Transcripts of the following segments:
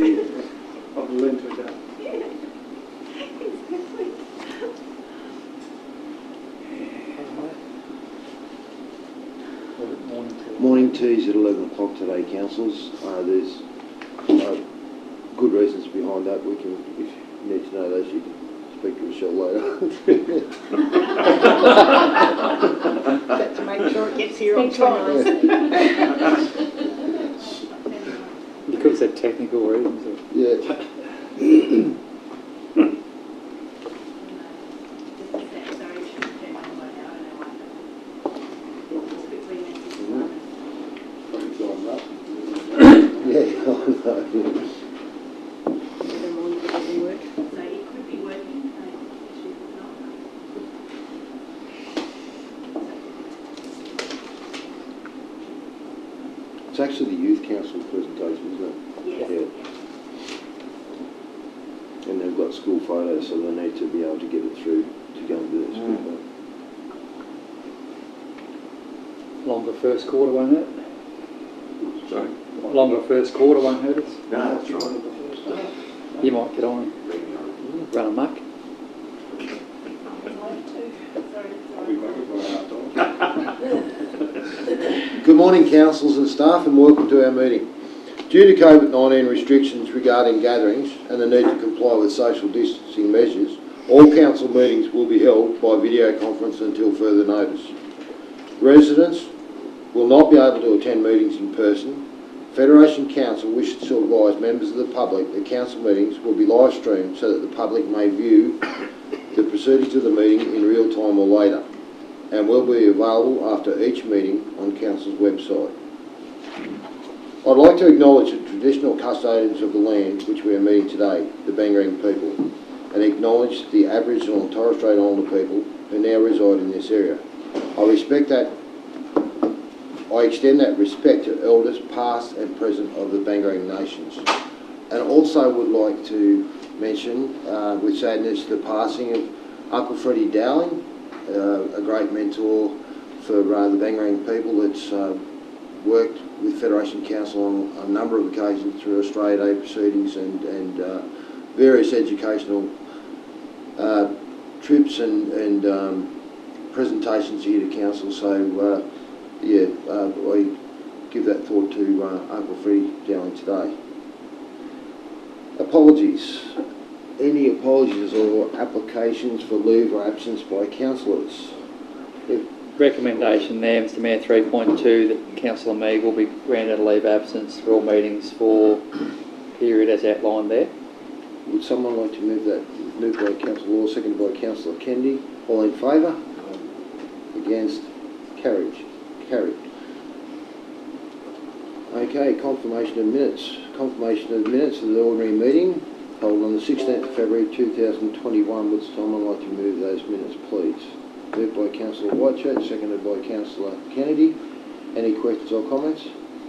I've learned to adapt. Yeah, exactly. Morning teas at 11 o'clock today, councillors. There's good reasons behind that. We can, if you need to know those, you can speak to Michelle later. That's to make sure it gets here on time. You could have said technical reasons. Yeah. It's actually the youth council presentation, isn't it? Yes. Yeah. And they've got school photos, so they need to be able to get it through to go and do their school photo. Longer first quarter, won't it? Sorry? Longer first quarter won't hurt us. No, that's right. You might get on and run amok. Good morning, councillors and staff, and welcome to our meeting. Due to COVID-19 restrictions regarding gatherings and the need to comply with social distancing measures, all council meetings will be held by video conference until further notice. Residents will not be able to attend meetings in person. Federation Council wishes to advise members of the public that council meetings will be live streamed so that the public may view the proceedings of the meeting in real time or later, and will be available after each meeting on council's website. I'd like to acknowledge the traditional custodians of the land which we are meeting today, the Bangarang people, and acknowledge the Aboriginal and Torres Strait Islander people who now reside in this area. I extend that respect to elders past and present of the Bangarang nations. And also would like to mention with sadness the passing of Uncle Freddie Dowling, a great mentor for the Bangarang people that's worked with Federation Council on a number of occasions through Australia Day proceedings and various educational trips and presentations here to Council. So I give that thought to Uncle Freddie Dowling today. Apologies. Any apologies or applications for leave or absence by councillors? Recommendation there, Mr Mayor, 3.2, that Councillor Meagh will be granted a leave of absence for all meetings for period as outlined there. Would someone like to move that? Moved by Councillor Law, seconded by Councillor Kennedy. All in favour? Against? Carried. Okay, confirmation of minutes. Confirmation of the minutes of the ordinary meeting held on the 16th of February 2021. Would someone like to move those minutes, please? Moved by Councillor Whitechurch, seconded by Councillor Kennedy. Any questions or comments?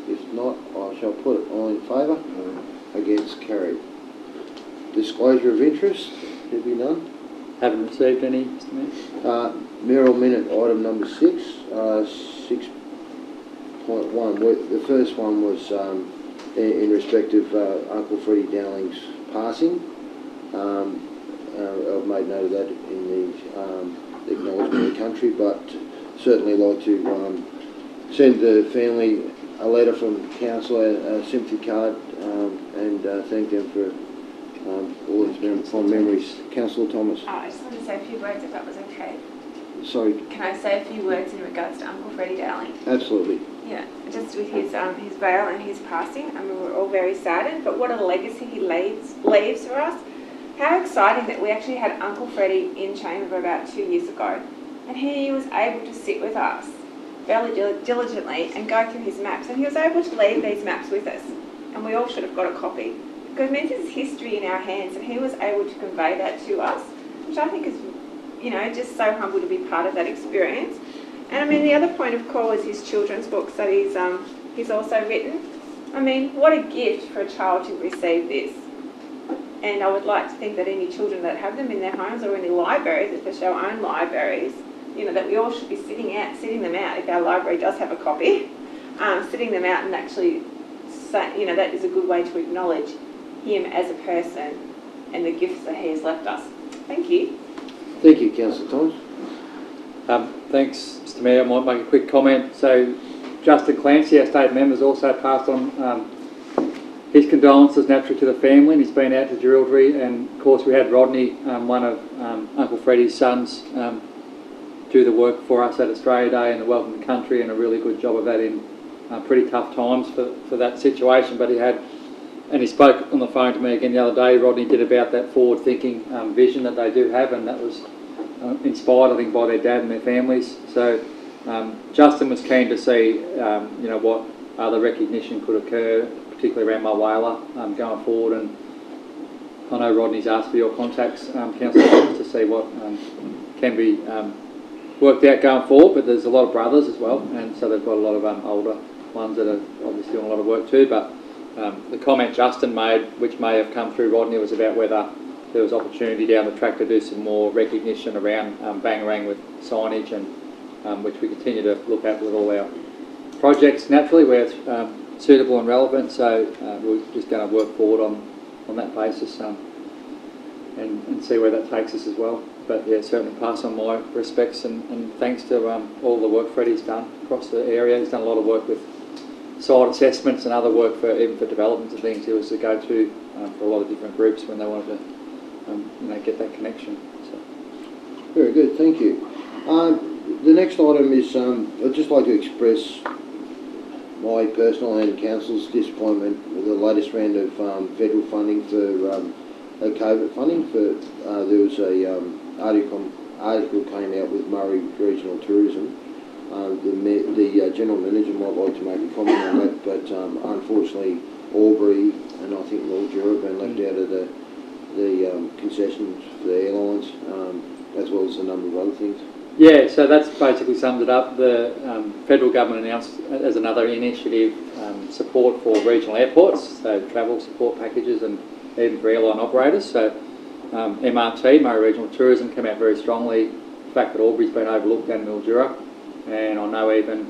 If not, I shall put it. All in favour? Against? Carried. Disclosure of interest? There be none? Haven't received any, Mr Mayor. Mayoral minute item number 6, 6.1. The first one was in respect of Uncle Freddie Dowling's passing. I've made note of that in the acknowledgement of the country, but certainly like to send the family a letter from council, a sympathy card, and thank them for all his fond memories. Councillor Thomas. I just want to say a few words if that was okay. Sorry. Can I say a few words in regards to Uncle Freddie Dowling? Absolutely. Yeah, just with his bail and his passing, I mean, we're all very saddened, but what a legacy he leaves for us. How exciting that we actually had Uncle Freddie in Chamber about 2 years ago, and he was able to sit with us fairly diligently and go through his maps, and he was able to leave these maps with us, and we all should have got a copy, because it means there's history in our hands, and he was able to convey that to us, which I think is, just so humble to be part of that experience. And I mean, the other point of call is his children's books that he's also written. I mean, what a gift for a child to receive this. And I would like to think that any children that have them in their homes or in their libraries, especially our own libraries, that we all should be sitting them out, if our library does have a copy, sitting them out and actually say, that is a good way to acknowledge him as a person and the gifts that he has left us. Thank you. Thank you, Councillor Thomas. Thanks, Mr Mayor. I might make a quick comment. So, Justin Clancy, our state member, has also passed on his condolences naturally to the family, and he's been out to Jerilderie. And of course, we had Rodney, one of Uncle Freddie's sons, do the work for us at Australia Day and the Welcome to Country, and a really good job of that in pretty tough times for that situation. But he spoke on the phone to me again the other day, Rodney did, about that forward-thinking vision that they do have, and that was inspired, I think, by their dad and their families. So Justin was keen to see, what other recognition could occur, particularly around my whaler going forward. And I know Rodney's asked for your contacts, Councillor, to see what can be worked out going forward. But there's a lot of brothers as well, and so they've got a lot of older ones that are obviously doing a lot of work too. But the comment Justin made, which may have come through Rodney, was about whether there was opportunity down the track to do some more recognition around Bangarang with signage, and which we continue to look at with all our projects naturally where it's suitable and relevant. So we're just going to work forward on that basis and see where that takes us as well. But yeah, certainly pass on my respects and thanks to all the work Freddie's done across the area. He's done a lot of work with site assessments and other work even for developments and things. He was the go-to for a lot of different groups when they wanted to get that connection. So. Very good, thank you. The next item is, I'd just like to express my personal and Council's disappointment with the latest round of federal funding for COVID funding. There was a article came out with Murray Regional Tourism. The General Manager might like to make a comment on that, but unfortunately Albury and I think Mildura have been left out of the concessions for the airlines, as well as a number of other things. Yeah, so that's basically summed it up. The federal government announced as another initiative support for regional airports, so travel support packages and even for airline operators. So MRT, Murray Regional Tourism, came out very strongly. The fact that Albury's been overlooked and Mildura, and I know even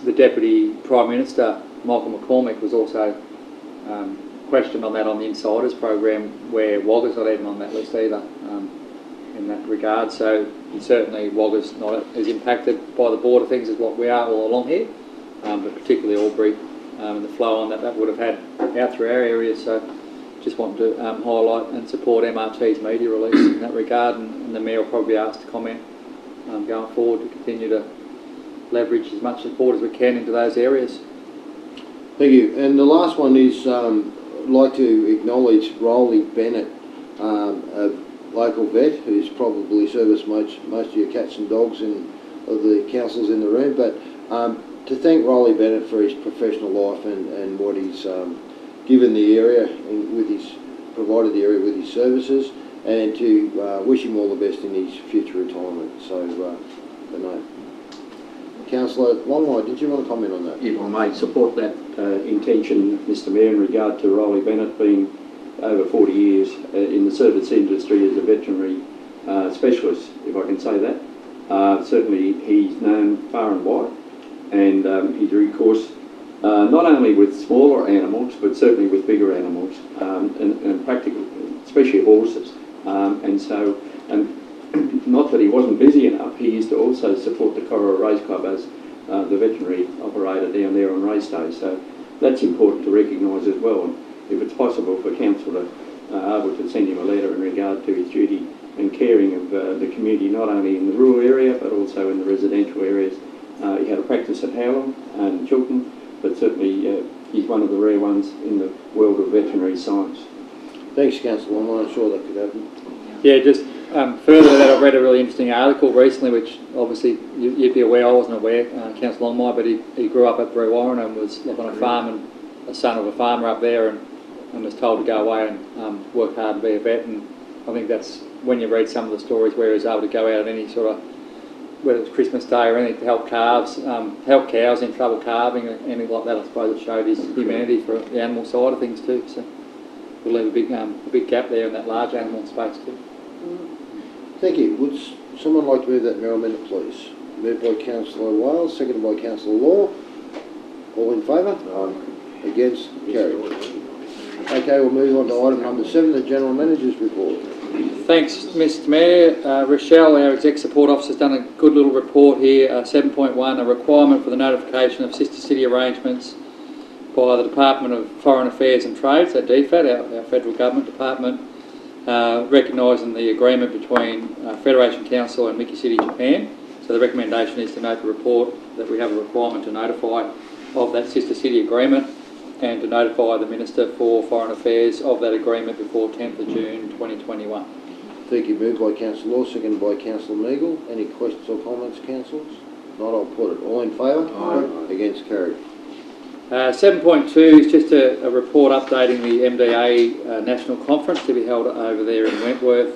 the Deputy Prime Minister, Michael McCormick, was also questioned on that on the Insiders program, where Wagga's not even on that list either in that regard. So certainly Wagga's not as impacted by the border things as what we are all along here, but particularly Albury and the flow on that would have had out through our area. So just want to highlight and support MRT's media release in that regard, and the Mayor will probably be asked to comment going forward to continue to leverage as much support as we can into those areas. Thank you. And the last one is, I'd like to acknowledge Rolly Bennett, a local vet who's probably serviced most of your cats and dogs and of the councils in the room, but to thank Rolly Bennett for his professional life and what he's given the area and provided the area with his services, and to wish him all the best in his future retirement. So, good night. Councillor Longmire, did you want to comment on that? If I may support that intention, Mr Mayor, in regard to Rolly Bennett being over 40 years in the service industry as a veterinary specialist, if I can say that. Certainly he's known far and wide, and he's recourse not only with smaller animals, but certainly with bigger animals, and practically, especially horses. And not that he wasn't busy enough, he used to also support the Corowa Race Club as the veterinary operator down there on race day. So that's important to recognise as well. And if it's possible for council to able to send him a letter in regard to his duty and caring of the community, not only in the rural area but also in the residential areas. He had a practice at Howland and Chiltern, but certainly he's one of the rare ones in the world of veterinary science. Thanks, Councillor Longmire. I'm sure that could happen. Yeah, just further to that, I've read a really interesting article recently, which obviously you'd be aware. I wasn't aware, Councillor Longmire, but he grew up at Brewarren and was on a farm, and a son of a farmer up there, and was told to go away and work hard and be a vet. And I think that's when you read some of the stories where he was able to go out at any sort of, whether it was Christmas Day or anything, to help calves, help cows in trouble calving or anything like that. I suppose it showed his humanity for the animal side of things too. So we'll leave a big gap there in that large animal space too. Thank you. Would someone like to move that narrow amendment, please? Moved by Councillor Wales, seconded by Councillor Law. All in favour? Against? Carried. Okay, we'll move on to item number 7, the General Manager's report. Thanks, Mr Mayor. Rochelle, our Exec Support Officer, has done a good little report here. 7.1, a requirement for the notification of sister city arrangements by the Department of Foreign Affairs and Trade, so DFAT, our federal government department, recognising the agreement between Federation Council and Miki City, Japan. So the recommendation is to note the report that we have a requirement to notify of that sister city agreement and to notify the Minister for Foreign Affairs of that agreement before 10th of June 2021. Thank you. Moved by Councillor Law, seconded by Councillor Meagle. Any questions or comments, councillors? Not, I'll put it. All in favour? Aye. Against, carried. 7.2 is just a report updating the MDA National Conference to be held over there in Wentworth.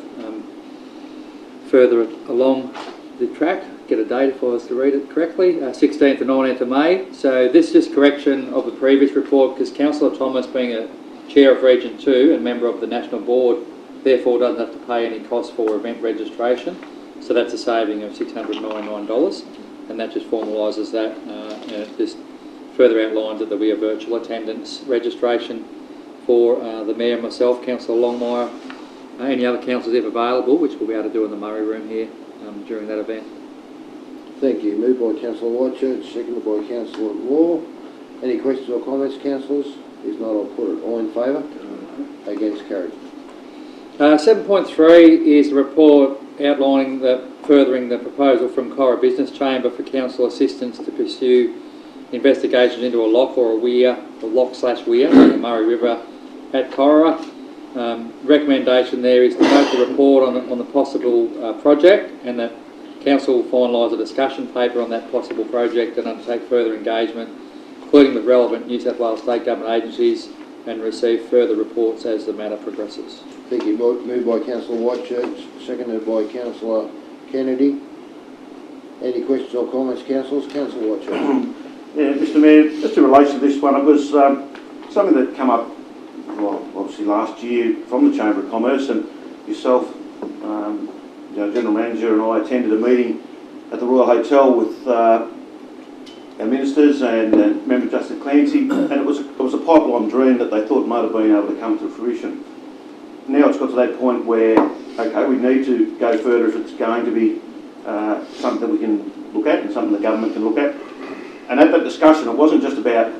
Further along the track, get a date if I was to read it correctly, 16th and 19th of May. So this is just correction of the previous report because Councillor Thomas, being a Chair of Region 2 and member of the National Board, therefore doesn't have to pay any cost for event registration. So that's a saving of $699, and that just formalises that, and it just further outlines that there'll be a virtual attendance registration for the Mayor and myself, Councillor Longmire, any other councillors if available, which we'll be able to do in the Murray Room here during that event. Thank you. Moved by Councillor Whitechurch, seconded by Councillor Law. Any questions or comments, councillors? If not, I'll put it. All in favour? Against, carried. 7.3 is the report outlining furthering the proposal from Cora Business Chamber for council assistance to pursue investigations into a lock or a weir, a lock/weir in the Murray River at Cora. Recommendation there is to note the report on the possible project, and that council will finalise a discussion paper on that possible project and undertake further engagement, including with relevant New South Wales state government agencies, and receive further reports as the matter progresses. Thank you. Moved by Councillor Whitechurch, seconded by Councillor Kennedy. Any questions or comments, councillors? Councillor Whitechurch. Yeah, Mr Mayor, just in relation to this one, it was something that came up, well, obviously last year from the Chamber of Commerce, and yourself, General Manager, and I attended a meeting at the Royal Hotel with our ministers and Member Justin Clancy, and it was a pipeline dream that they thought might have been able to come to fruition. Now it's got to that point where, okay, we need to go further if it's going to be something that we can look at and something the government can look at. And at that discussion, it wasn't just about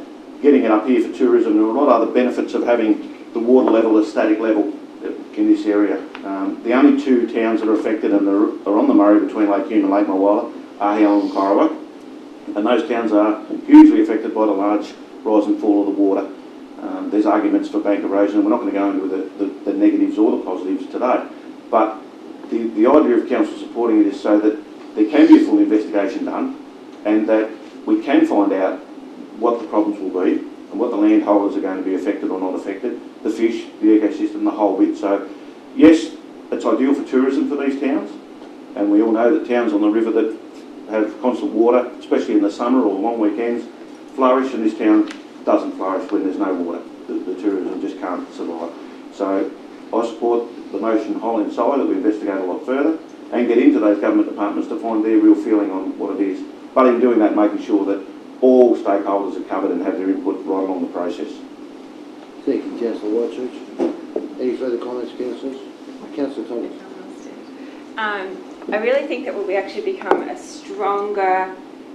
getting it up here for tourism. There were a lot of other benefits of having the water level a static level in this area. The only two towns that are affected and are on the Murray between Lake Hume and Lake Mulwala are Hill and Corowa. And those towns are hugely affected by the large rise and fall of the water. There's arguments for bank erosion, and we're not going to go into the negatives or the positives today. But the idea of council supporting it is so that there can be a full investigation done, and that we can find out what the problems will be and what the landholders are going to be affected or not affected, the fish, the ecosystem, the whole bit. So, yes, it's ideal for tourism for these towns, and we all know that towns on the river that have constant water, especially in the summer or long weekends, flourish, and this town doesn't flourish when there's no water. The tourism just can't survive. So I support the motion whole inside that we investigate a lot further and get into those government departments to find their real feeling on what it is. But in doing that, making sure that all stakeholders are covered and have their input right along the process. Thank you, Councillor Whitechurch. Any further comments, councillors? Councillor Thomas. I really think that will actually become a stronger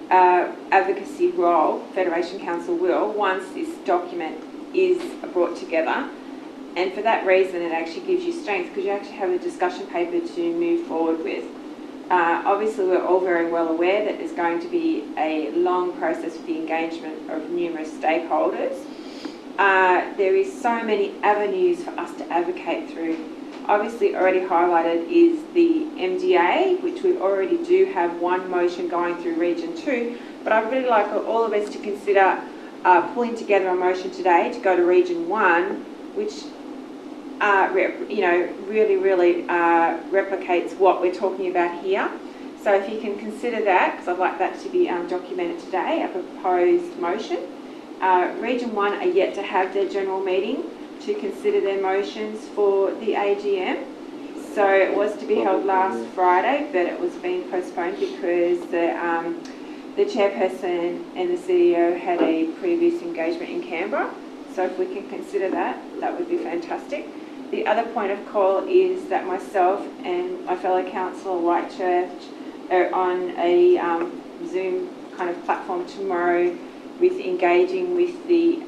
advocacy role, Federation Council will, once this document is brought together. And for that reason, it actually gives you strength because you actually have a discussion paper to move forward with. Obviously, we're all very well aware that there's going to be a long process with the engagement of numerous stakeholders. There is so many avenues for us to advocate through. Obviously, already highlighted is the MDA, which we already do have one motion going through Region 2, but I'd really like all of us to consider pulling together a motion today to go to Region 1, which really replicates what we're talking about here. So if you can consider that, because I'd like that to be documented today, a proposed motion. Region 1 are yet to have their general meeting to consider their motions for the AGM. So it was to be held last Friday, but it was being postponed because the chairperson and the CEO had a previous engagement in Canberra. So if we can consider that, that would be fantastic. The other point of call is that myself and my fellow councillor Whitechurch are on a Zoom kind of platform tomorrow with engaging with the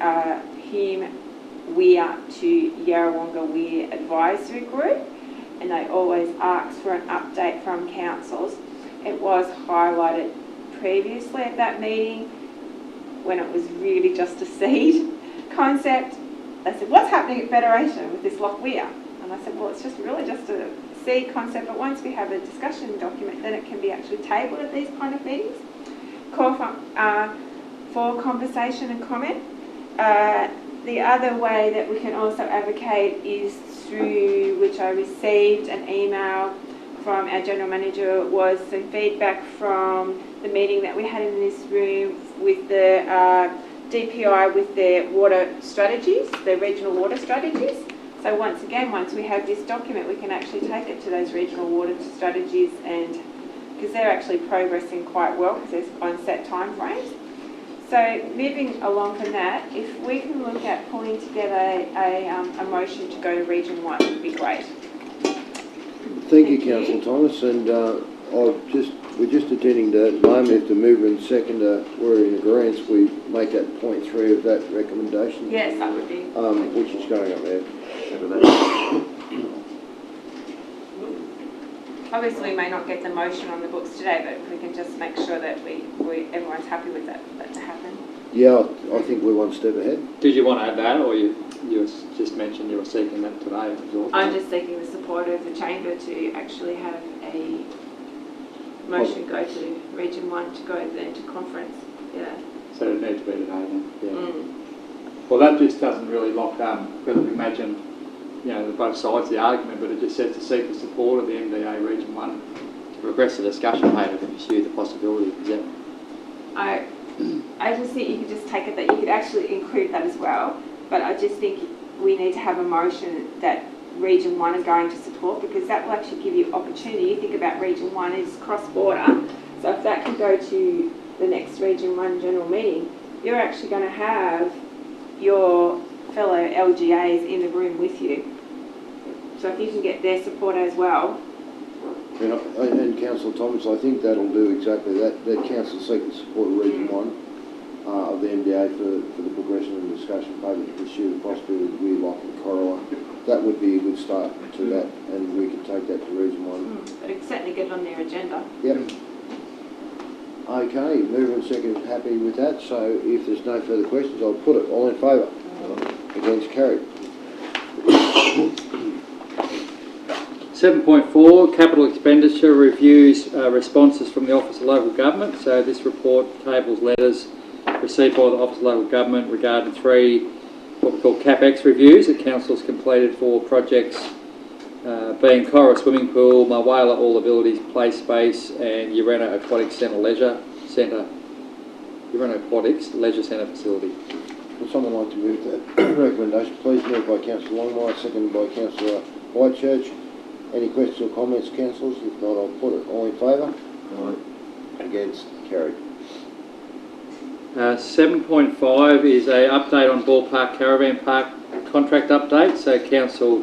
Hume Weir to Yarrawonga Weir Advisory Group, and they always ask for an update from councils. It was highlighted previously at that meeting when it was really just a seed concept. They said, what's happening at Federation with this Loch Weir? And I said, well, it's just really just a seed concept, but once we have a discussion document, then it can be actually tabled at these kind of meetings. Call for conversation and comment. The other way that we can also advocate is through, which I received an email from our General Manager, was some feedback from the meeting that we had in this room with the DPI with their water strategies, their regional water strategies. So once again, once we have this document, we can actually take it to those regional water strategies, and because they're actually progressing quite well because there's on set time frames. So moving along from that, if we can look at pulling together a motion to go to Region 1, would be great. Thank you, Councillor Thomas, and we're just attending to at the moment if the mover and seconder were in agreement, we make that point 3 of that recommendation. Yes, that would be. Which is going up there. Obviously, we may not get the motion on the books today, but we can just make sure that everyone's happy with that to happen. Yeah, I think we're one step ahead. Did you want to add that, or you just mentioned you were seeking that today? I'm just seeking the support of the Chamber to actually have a motion go to Region 1 to go then to conference. Yeah. So it needs to be today then? Yeah. Mm. Well, that just doesn't really lock because imagine, both sides of the argument, but it just says to seek the support of the MDA Region 1 to progress the discussion later to pursue the possibility. Is that? I just think you could just take it that you could actually include that as well, but I just think we need to have a motion that Region 1 are going to support, because that will actually give you opportunity. You think about Region 1 is cross-border, so if that can go to the next Region 1 general meeting, you're actually going to have your fellow LGAs in the room with you. So if you can get their support as well. And Councillor Thomas, I think that'll do exactly that. That council seeking support of Region 1 of the MDA for the progression and discussion paper to pursue the possibility of Weir Loch and Corolla. That would be a good start to that, and we can take that to Region 1. But it's certainly get it on their agenda. Yep. Okay, mover and second happy with that, so if there's no further questions, I'll put it. All in favour? Against, carried. 7.4, capital expenditure reviews responses from the Office of Local Government. So this report tables letters received by the Office of Local Government regarding 3 what we call CapEx reviews that Council's completed for projects being Cora Swimming Pool, Mawala All Abilities Play Space and Urena Aquatic Centre Leisure Centre. Urena Aquatics Leisure Centre Facility. Would someone like to move that recommendation? Please, moved by Councillor Longmire, seconded by Councillor Whitechurch. Any questions or comments, councillors? If not, I'll put it. All in favour? Aye. Against? Carried. 7.5 is a update on Ballpark Caravan Park contract update. So Council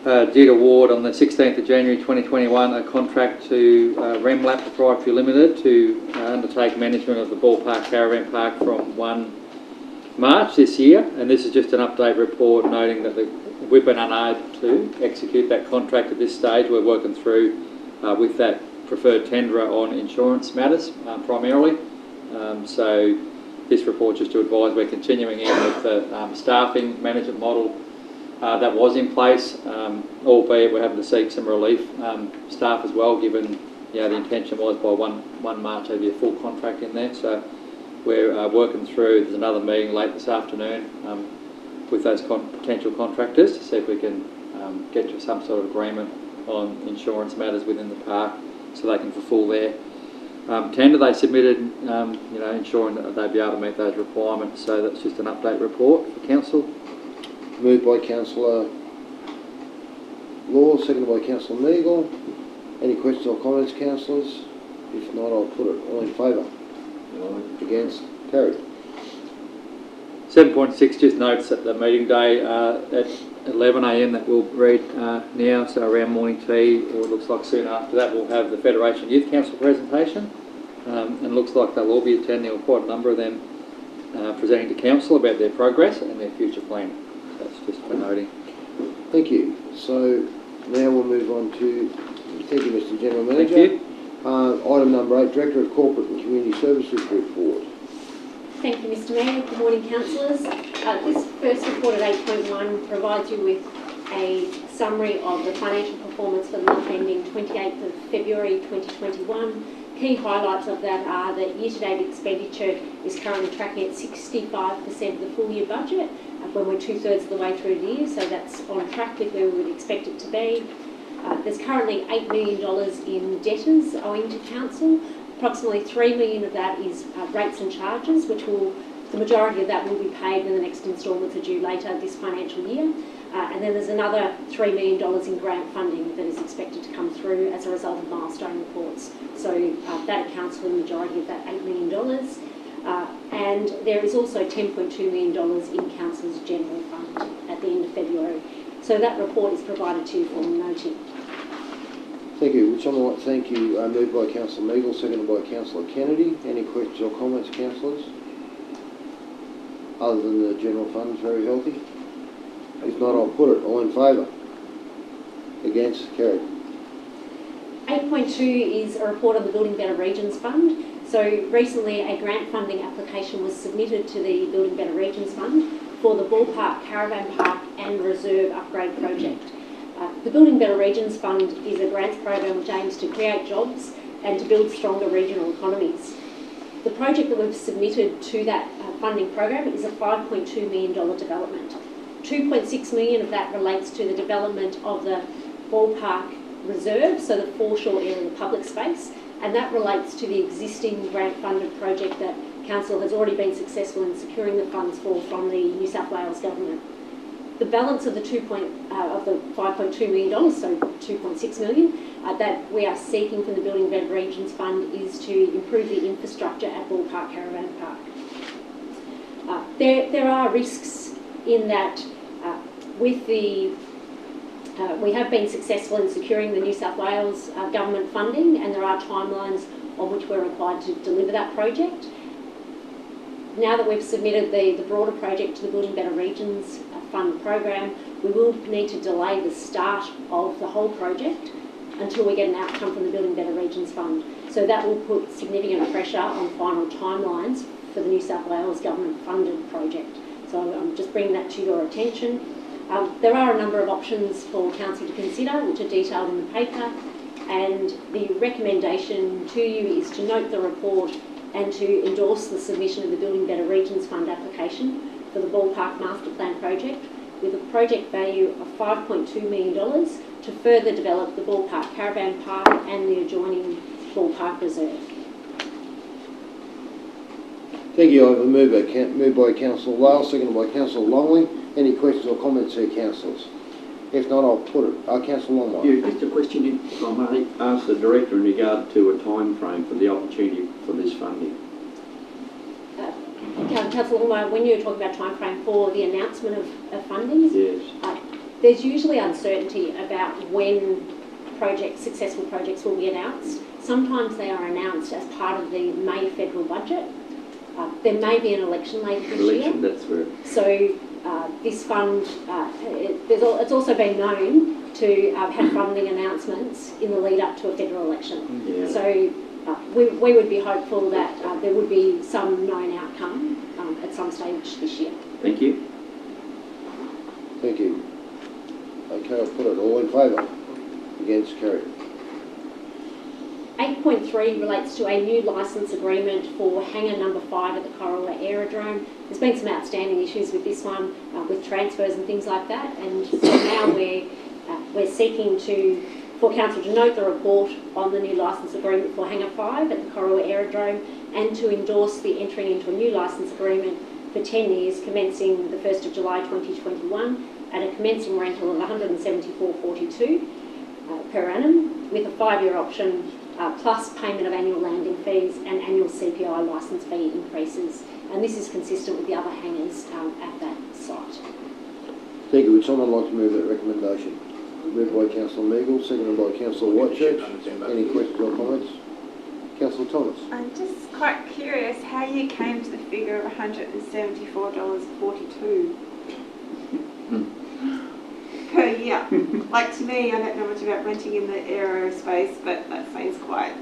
did award on the 16th of January 2021 a contract to Remlap Proprietary Limited to undertake management of the Ballpark Caravan Park from 1 March this year, and this is just an update report noting that we've been unable to execute that contract at this stage. We're working through with that preferred tenderer on insurance matters primarily. So this report just to advise we're continuing in with the staffing management model that was in place, albeit we're having to seek some relief staff as well, given the intention was by 1 March there'd be a full contract in there. So we're working through. There's another meeting late this afternoon with those potential contractors to see if we can get to some sort of agreement on insurance matters within the park so they can fulfil their tender they submitted, ensuring that they'd be able to meet those requirements. So that's just an update report for Council. Moved by Councillor Law, seconded by Councillor Meagle. Any questions or comments, councillors? If not, I'll put it. All in favour? Against? Carried. 7.6 just notes that the meeting day at 11 a.m. that we'll read now, so around morning tea, or it looks like soon after that we'll have the Federation Youth Council presentation, and it looks like they'll all be attending, or quite a number of them presenting to Council about their progress and their future planning. So that's just for noting. Thank you. So now we'll move on to, thank you, Mr. General Manager. Thank you. Item number 8, Director of Corporate and Community Services report. Thank you, Mr Mayor. Good morning, councillors. This first report at 8.1 provides you with a summary of the financial performance for the month ending 28th of February 2021. Key highlights of that are that year-to-date expenditure is currently tracking at 65% of the full year budget when we're 2/3 of the way through the year, so that's on track with where we would expect it to be. There's currently $8 million in debtors owing to council. Approximately $3 million of that is rates and charges, which the majority of that will be paid when the next instalments are due later this financial year. And then there's another $3 million in grant funding that is expected to come through as a result of milestone reports. So that accounts for the majority of that $8 million. And there is also $10.2 million in Council's general fund at the end of February. So that report is provided to you for noting. Thank you. Would someone like to thank you? Moved by Councillor Meagle, seconded by Councillor Kennedy. Any questions or comments, councillors? Other than the general fund is very healthy? If not, I'll put it. All in favour? Against? Carried. 8.2 is a report on the Building Better Regions Fund. So recently a grant funding application was submitted to the Building Better Regions Fund for the Ballpark, Caravan Park and Reserve Upgrade Project. The Building Better Regions Fund is a grants program which aims to create jobs and to build stronger regional economies. The project that we've submitted to that funding program is a $5.2 million development. $2.6 million of that relates to the development of the Ballpark Reserve, so the foreshore area, the public space, and that relates to the existing grant funded project that Council has already been successful in securing the funds for from the New South Wales Government. The balance of the $5.2 million, so $2.6 million, that we are seeking from the Building Better Regions Fund is to improve the infrastructure at Ballpark Caravan Park. There are risks in that we have been successful in securing the New South Wales government funding, and there are timelines on which we're required to deliver that project. Now that we've submitted the broader project to the Building Better Regions Fund program, we will need to delay the start of the whole project until we get an outcome from the Building Better Regions Fund. So that will put significant pressure on final timelines for the New South Wales government funded project. So I'm just bringing that to your attention. There are a number of options for Council to consider, which are detailed in the paper, and the recommendation to you is to note the report and to endorse the submission of the Building Better Regions Fund application for the Ballpark Master Plan project with a project value of $5.2 million to further develop the Ballpark Caravan Park and the adjoining Ballpark Reserve. Thank you. I have a moved by Councillor Wales, seconded by Councillor Longley. Any questions or comments here, councillors? If not, I'll put it. Councillor Longley. Yeah, just a question, if I may ask the Director in regard to a time frame for the opportunity for this funding. Councillor Longley, when you were talking about time frame for the announcement of fundings, Yes. there's usually uncertainty about when successful projects will be announced. Sometimes they are announced as part of the May federal budget. There may be an election later this year. That's where. So this fund, it's also been known to have funding announcements in the lead up to a federal election. Yeah. So we would be hopeful that there would be some known outcome at some stage this year. Thank you. Thank you. Okay, I'll put it. All in favour? Against? Carried. 8.3 relates to a new licence agreement for hangar number 5 at the Corowa Aerodrome. There's been some outstanding issues with this one, with transfers and things like that, and so now we're seeking for Council to note the report on the new licence agreement for hangar 5 at the Corowa Aerodrome and to endorse the entering into a new licence agreement for 10 years commencing the 1st of July 2021 at a commencing rental of $174.42 per annum with a 5-year option plus payment of annual landing fees and annual CPI licence fee increases. and this is consistent with the other hangars at that site. Thank you. Would someone like to move that recommendation? Moved by Councillor Meagle, seconded by Councillor Whitechurch. Any questions or comments? Councillor Thomas. I'm just quite curious how you came to the figure of $174.42 per year. Like, to me, I don't know much about renting in the aerospace, but that seems quite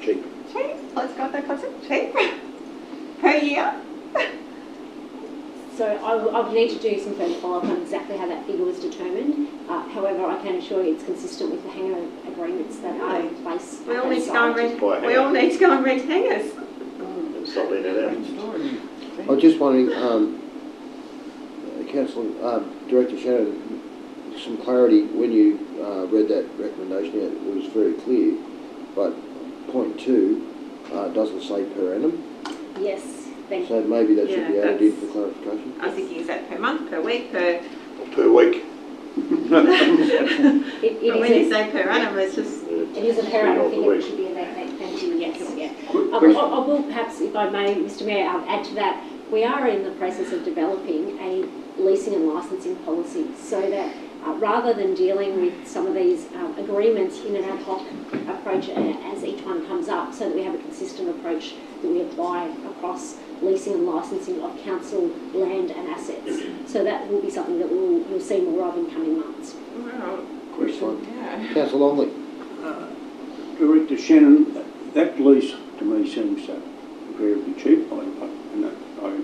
Cheap. cheap. Let's go with that concept. Cheap per year. So I would need to do some further follow-up on exactly how that figure was determined. However, I can assure you it's consistent with the hangar agreements that are in place. We all at need that to go and site. rent. We all need to go and rent hangars. Stop letting it out. I was just wondering, Councillor, Director Shannon, some clarity when you read that recommendation out, it was very clear, but point 2 doesn't say per annum, Yes, thank you. so maybe that should be Yeah, added in that's- for clarification. I was thinking, is that per month, per week, per... Per week. It But when you is say per annum, it's just... it is a per annum figure, it should be a thank you, yes, yeah. I will perhaps, if I may, Mr Mayor, add to that, we are in the process of developing a leasing and licensing policy so that rather than dealing with some of these agreements in an ad hoc approach as each one comes up, so that we have a consistent approach that we apply across leasing and licensing of council land and assets. So that will be something that you'll see more of in coming months. Wow. Question. Yeah. Councillor Longley. Director Shannon, that lease to me seems incredibly cheap. I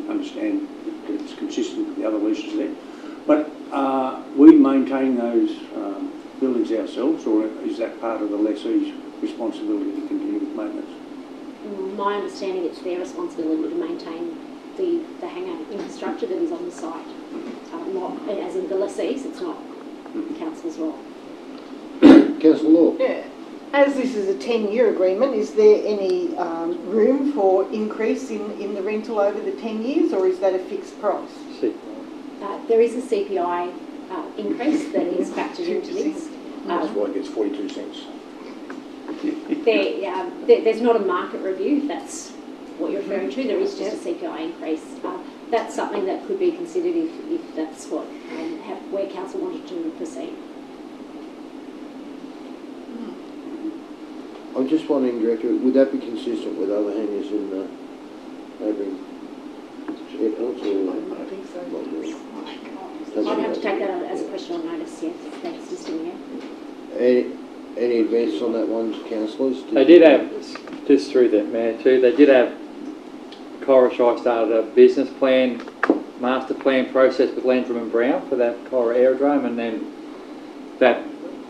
understand that it's consistent with the other leases there. But we maintain those buildings ourselves, or is that part of the lessee's responsibility to continue with maintenance? My understanding, it's their responsibility to maintain the hangar infrastructure that is on the site. Not, as in the lessees, it's not the council's role. Councillor Law. Yeah. As this is a 10-year agreement, is there any room for increase in the rental over the 10 years, or is that a fixed price? There is a CPI increase that is factored into this. That's why it gets 42 cents. There's not a market review, if that's what you're referring to. There is just a CPI increase. That's something that could be considered if that's what where council wanted to proceed. I'm just wondering, Director, would that be consistent with other hangars in neighbouring airports? Or I think so. I'd have to take that as a question on notice, yes. Thanks, Mr Mayor. Any advance on that one, councillors? They did have, just through that, Mayor, too, they did have, Coruscant started a business plan, master plan process with Landrum and Brown for that Cora aerodrome, and then that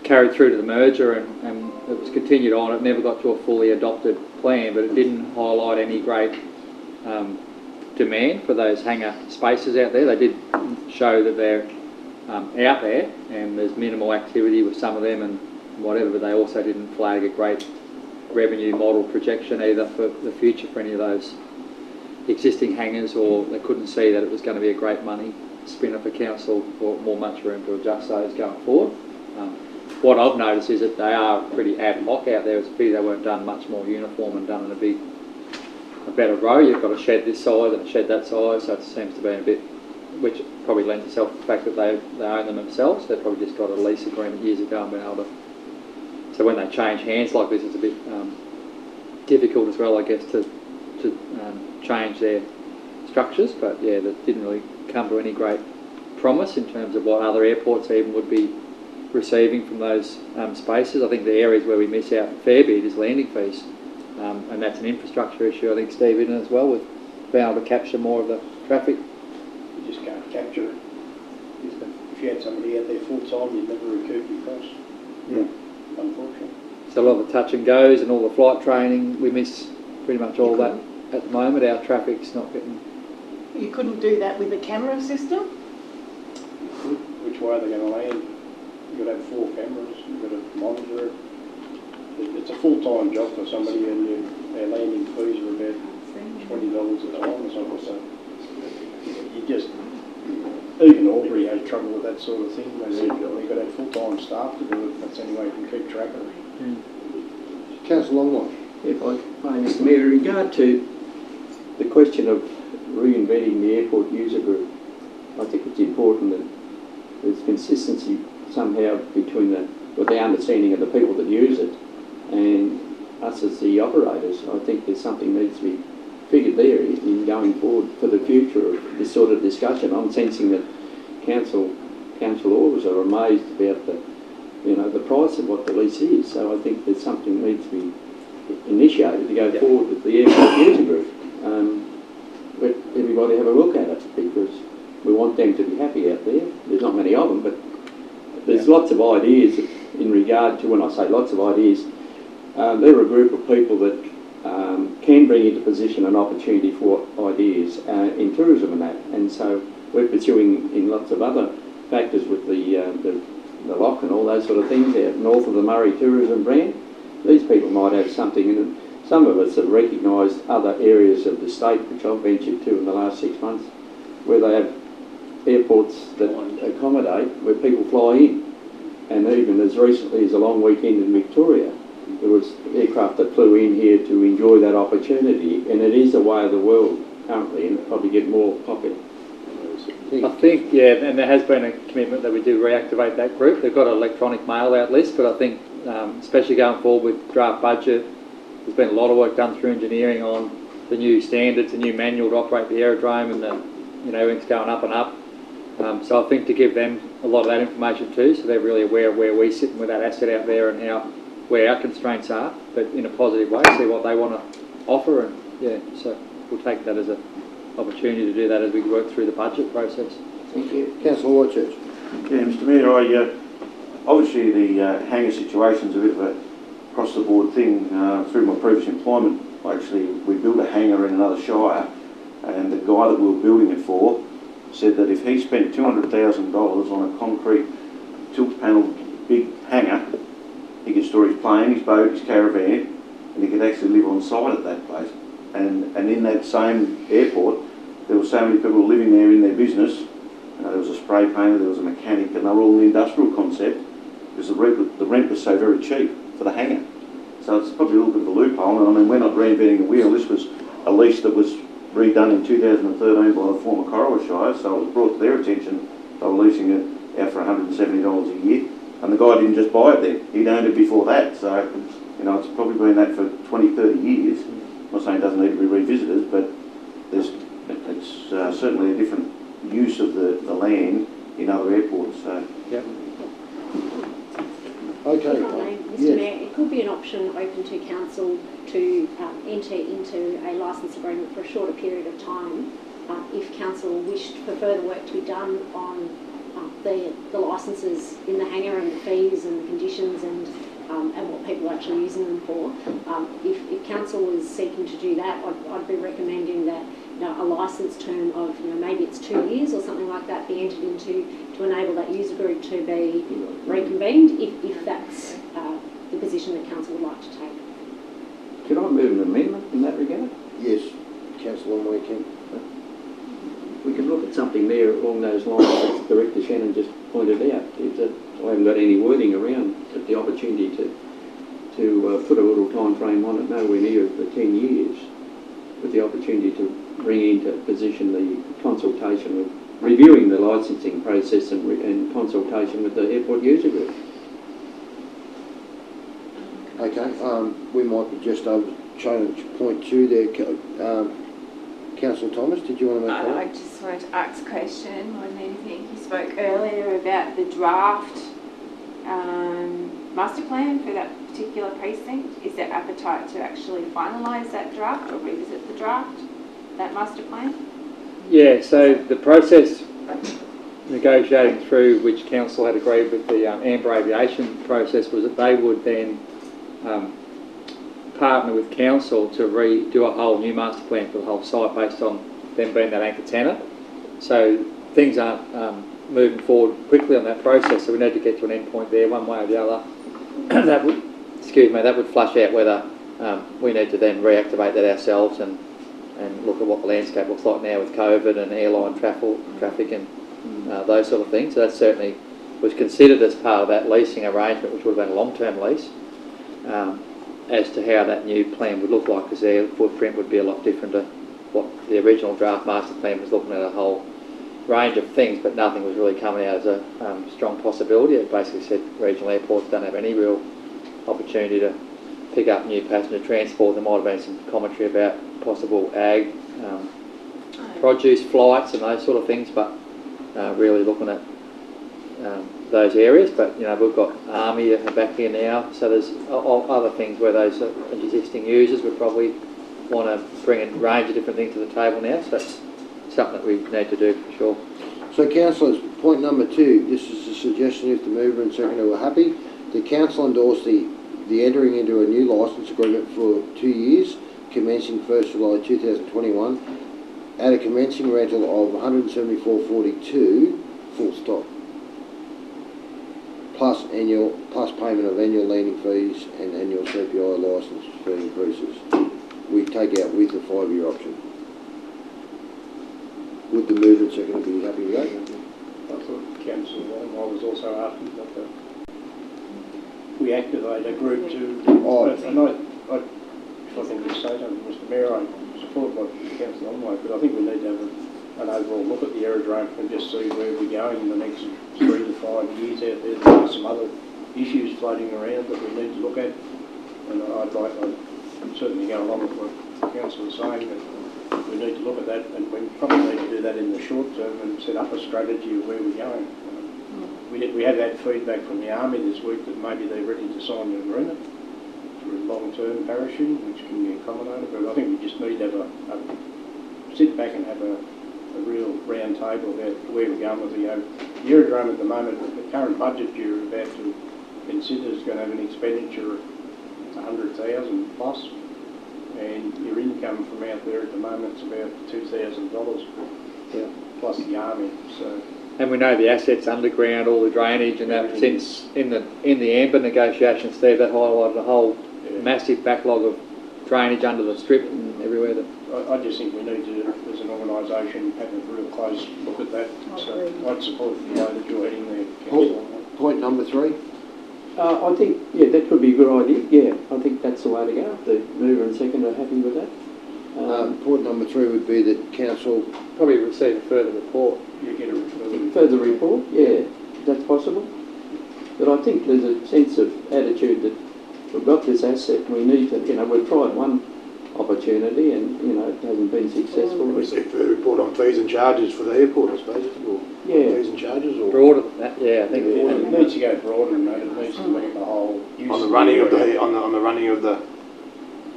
carried through to the merger and it was continued on. It never got to a fully adopted plan, but it didn't highlight any great demand for those hangar spaces out there. They did show that they're out there and there's minimal activity with some of them and whatever, but they also didn't flag a great revenue model projection either for the future for any of those existing hangars, or they couldn't see that it was going to be a great money spinner for council or more much room to adjust those going forward. What I've noticed is that they are pretty ad hoc out there. It's a pity they weren't done much more uniform and done in a better row. You've got a shed this size and a shed that size, so it seems to be a bit, which probably lends itself to the fact that they own them themselves. They probably just got a lease agreement years ago and been able to. So when they change hands like this, it's a bit difficult as well, I guess, to change their structures. But yeah, that didn't really come to any great promise in terms of what other airports even would be receiving from those spaces. I think the areas where we miss out a fair bit is landing fees, and that's an infrastructure issue, I think, Steve, in as well, with being able to capture more of the traffic. You just can't capture it. If you had somebody out there full time, you'd never recoup your costs. Yeah. Unfortunately. So a lot of the touch and goes and all the flight training, we miss pretty much all that at the moment. Our traffic's not getting... You couldn't do that with a camera system? Which way are they going to land? You've got to have 4 cameras, you've got to monitor it. It's a full-time job for somebody, and their landing fees are about $20 a time or something. So you just, even Albury had trouble with that sort of thing. They said they've got to have full-time staff to do it. That's the only way you can keep track of it. Councillor Longmire. If I may, Mr Mayor, in regard to the question of reinventing the airport user group. I think it's important that there's consistency somehow between the understanding of the people that use it and us as the operators. I think there's something needs to be figured there in going forward for the future of this sort of discussion. I'm sensing that council orders are amazed about the price of what the lease is. So I think there's something that needs to be initiated to go forward with the airport user group. Let everybody have a look at it, because we want them to be happy out there. There's not many of them, but there's lots of ideas in regard to, when I say lots of ideas, they're a group of people that can bring into position an opportunity for ideas in tourism and that. And so we're pursuing in lots of other factors with the lock and all those sort of things out north of the Murray tourism brand. These people might have something, and some of us have recognised other areas of the state, which I've ventured to in the last 6 months, where they have airports that accommodate where people fly in. And even as recently as a long weekend in Victoria, there was aircraft that flew in here to enjoy that opportunity, and it is the way of the world currently, and it'll probably get more popular. I think, and there has been a commitment that we do reactivate that group. They've got an electronic mail out list, but I think, especially going forward with draft budget, there's been a lot of work done through engineering on the new standards, the new manual to operate the aerodrome, and everything's going up and up. So I think to give them a lot of that information too, so they're really aware of where we sit with that asset out there and where our constraints are, but in a positive way, see what they want to offer, and so we'll take that as an opportunity to do that as we work through the budget process. Thank you. Councillor Whitchurch. Yeah, Mr Mayor, obviously the hangar situation's a bit of a across-the-board thing. Through my previous employment, we built a hangar in another shire, and the guy that we were building it for said that if he spent $200,000 on a concrete tilt panel big hangar, he could store his plane, his boat, his caravan, and he could actually live on site at that place. And in that same airport, there were so many people living there in their business. There was a spray painter, there was a mechanic, and they were all in the industrial concept, because the rent was so very cheap for the hangar. So it's probably a little bit of a loophole. And I mean, we're not reinventing the wheel. This was a lease that was redone in 2013 by the former Corowa Shire, so it was brought to their attention. They were leasing it out for $170 a year, and the guy didn't just buy it then. He'd owned it before that. So, it's probably been that for 20, 30 years. I'm not saying it doesn't need to be revisited, but it's certainly a different use of the land in other airports. So. Yep. Okay. Mr Mayor, it could be an option open to council to enter into a licence agreement for a shorter period of time if council wished for further work to be done on the licences in the hangar and the fees and the conditions and what people are actually using them for. If council was seeking to do that, I'd be recommending that a licence term of maybe it's 2 years or something like that be entered into to enable that user group to be reconvened if that's the position that council would like to take. Can I move an amendment in that regard? Yes, Councillor Moykin. We can look at something there along those lines that Director Shannon just pointed out. I haven't got any wording around, but the opportunity to put a little time frame on it, nowhere near the 10 years, with the opportunity to bring into position the consultation with reviewing the licensing process and consultation with the airport user group. Okay, we might be just trying to point to there. Councillor Thomas, did you want to make a comment? I just wanted to ask a question more than anything. You spoke earlier about the draft master plan for that particular precinct. Is there appetite to actually finalise that draft or revisit the draft, that master plan? Yeah, so the process negotiating through which council had agreed with the Amber Aviation process was that they would then partner with council to redo a whole new master plan for the whole site based on them being that anchor tenant. So things aren't moving forward quickly on that process, so we need to get to an end point there one way or the other. that would flush out whether we need to then reactivate that ourselves and look at what the landscape looks like now with COVID and airline traffic and those sort of things. So that certainly was considered as part of that leasing arrangement, which would have been a long-term lease, as to how that new plan would look like, because their footprint would be a lot different to what the original draft master plan was looking at a whole range of things, but nothing was really coming out as a strong possibility. It basically said regional airports don't have any real opportunity to pick up new passenger transport. There might have been some commentary about possible ag, produce flights and those sort of things, but really looking at those areas. But we've got Army back here now, so there's other things where those existing users would probably want to bring a range of different things to the table now. So that's something that we need to do for sure. So councillors, point number 2, this is a suggestion if the mover and seconder were happy. The council endorsed the entering into a new licence agreement for 2 years, commencing 1st July 2021, at a commencing rental of $174.42, full stop, plus payment of annual landing fees and annual CPI licence fee increases. We take out with the 5-year option. Would the mover and seconder be happy with that? I thought council, I was also asking that we activate a group to, and if I can just say something, Mr Mayor, I support what Councillor Onway, but I think we need to have an overall look at the aerodrome and just see where we're going in the next 3 to 5 years out there. There are some other issues floating around that we need to look at, and I'm certainly go along with what Councillor was saying, that we need to look at that, and we probably need to do that in the short term and set up a strategy of where we're going. We had that feedback from the Army this week that maybe they're ready to sign an agreement for a long-term parachuting, which can be accommodated, but I think we just need to have sit back and have a real round table about where we're going with the aerodrome at the moment. The current budget you're about to consider is going to have an expenditure of $100,000 plus, and your income from out there at the moment is about $2,000 plus the Army. So. And we know the assets underground, all the drainage and that. Since in the Amber negotiations, Steve, that highlighted a whole massive backlog of drainage under the strip and everywhere. I just think we need to, as an organisation, have a real close look at that. So I'd support the way that you're heading there, Councillor. Point number 3. I think, that could be a good idea. Yeah, I think that's the way to go. If the mover and seconder are happy with that. Point number 3 would be that council Probably receive a further report. You get a further report, yeah, that's possible. But I think there's a sense of attitude that we've got this asset, we need to, we've tried one opportunity and, it hasn't been successful. We see a further report on fees and charges for the airport, I suppose, or fees and charges, or Broader than that, I think. It needs to go broader than that. It needs to look at the whole use on the running of the on the running of the.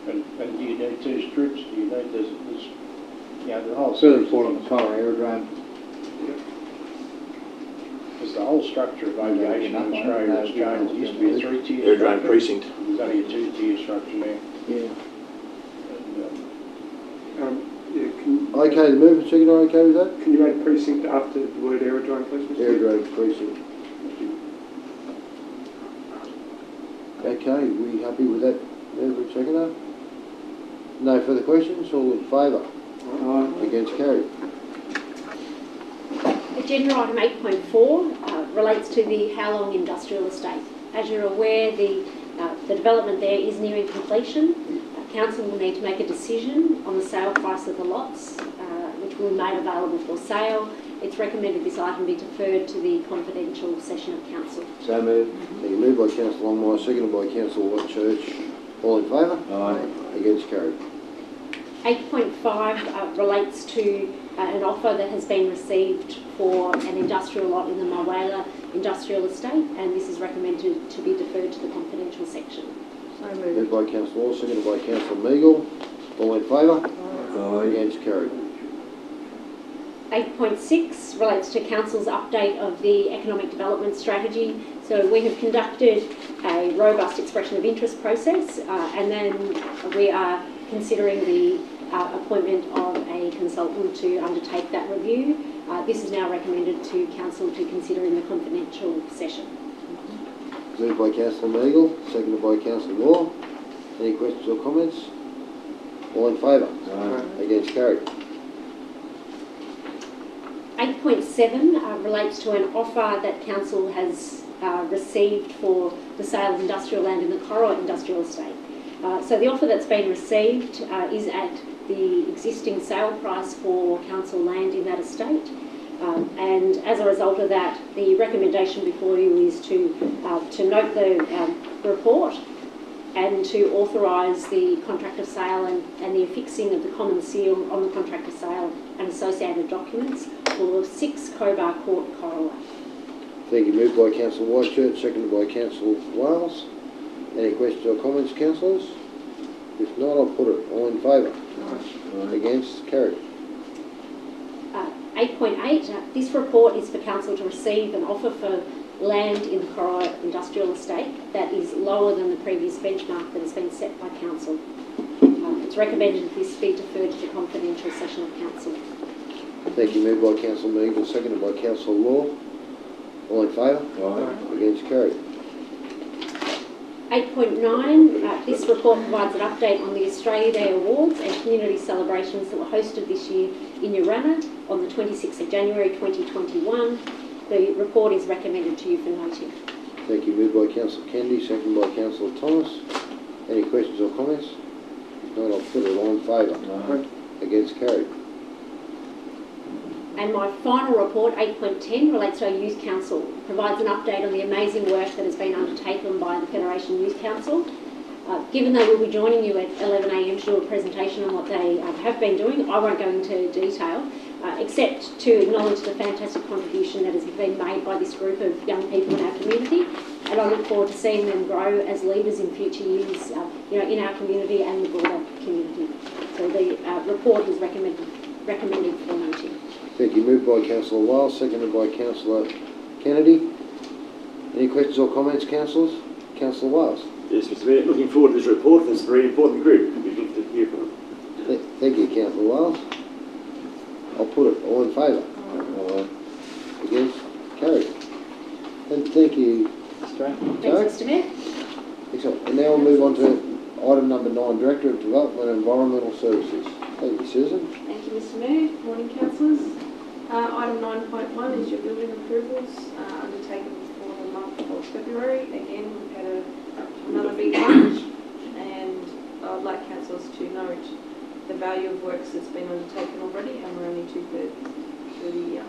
And do you need 2 strips? Do you need there's the whole. Further report on the Corowa aerodrome. Because the whole structure of aviation in Australia has changed. It used to be a 3-tier aerodrome structure. precinct. There's only a 2-tier structure now. Yeah. okay, the mover and seconder okay with that? Can you add precinct after the word aerodrome, please, Mr. Aerodrome precinct. Okay, we happy with that, mover and seconder? No further questions, all in favour? Against, carried. Agenda item 8.4 relates to the Howlong Industrial Estate. As you're aware, the development there is nearing completion. Council will need to make a decision on the sale price of the lots, which will be made available for sale. It's recommended this item be deferred to the confidential session of Council. So moved. Thank you, moved by Councillor Longmire, seconded by Councillor Whitchurch. All in favour? Aye. Against, carried. 8.5 relates to an offer that has been received for an industrial lot in the Mulwala Industrial Estate, and this is recommended to be deferred to the confidential section. So Moved by Councillor Law, seconded by Councillor Meagle. All in favour? Aye. Against, carried. 8.6 relates to Council's update of the economic development strategy. So we have conducted a robust expression of interest process, and then we are considering the appointment of a consultant to undertake that review. This is now recommended to Council to consider in the confidential session. Moved by Councillor Meagle, seconded by Councillor Law. Any questions or comments? All in favour? Aye. Against, carried. 8.7 relates to an offer that Council has received for the sale of industrial land in the Corowa Industrial Estate. So the offer that's been received is at the existing sale price for council land in that estate. And as a result of that, the recommendation before you is to note the report and to authorise the contract of sale and the affixing of the common seal on the contract of sale and associated documents for 6 Cobar Court, Corowa. Thank you. Moved by Councillor Whitechurch, seconded by Councillor Wales. Any questions or comments, councillors? If not, I'll put it. All in favour? Aye. Against? Carried. 8.8, this report is for council to receive an offer for land in the Corowa Industrial Estate that is lower than the previous benchmark that has been set by council. It's recommended that this be deferred to the confidential session of council. Thank you. Moved by Councillor Meagle, seconded by Councillor Law. All in favour? Aye. Against? Carried. 8.9, this report provides an update on the Australia Day Awards and community celebrations that were hosted this year in Urana on the 26th of January 2021. The report is recommended to you for noting. Thank you. Moved by Councillor Kennedy, seconded by Councillor Thomas. Any questions or comments? If not, I'll put it. All in favour? Aye. Against? Carried. And my final report, 8.10, relates to our Youth Council. Provides an update on the amazing work that has been undertaken by the Federation Youth Council. Given they will be joining you at 11 a.m. to do a presentation on what they have been doing, I won't go into detail, except to acknowledge the fantastic contribution that has been made by this group of young people in our community. And I look forward to seeing them grow as leaders in future years, in our community and the broader community. So the report is recommended for noting. Thank you. Moved by Councillor Wales, seconded by Councillor Kennedy. Any questions or comments, councillors? Councillor Wales. Yes, Mr Mayor, looking forward to this report. It's a very important group. We'd love to hear from them. Thank you, Councillor Wales. I'll put it. All in favour? Against? Carried. And thank you. Thanks, Mr Mayor. Excellent. And now we'll move on to item number 9, Director of Development and Environmental Services. Thank you, Susan. Thank you, Mr Mayor. Good morning, councillors. Item 9.1 is your building approvals undertaken for the month of February. Again, we've had another big one, and I would like councillors to note the value of works that's been undertaken already, and we're only 2/3 through the year.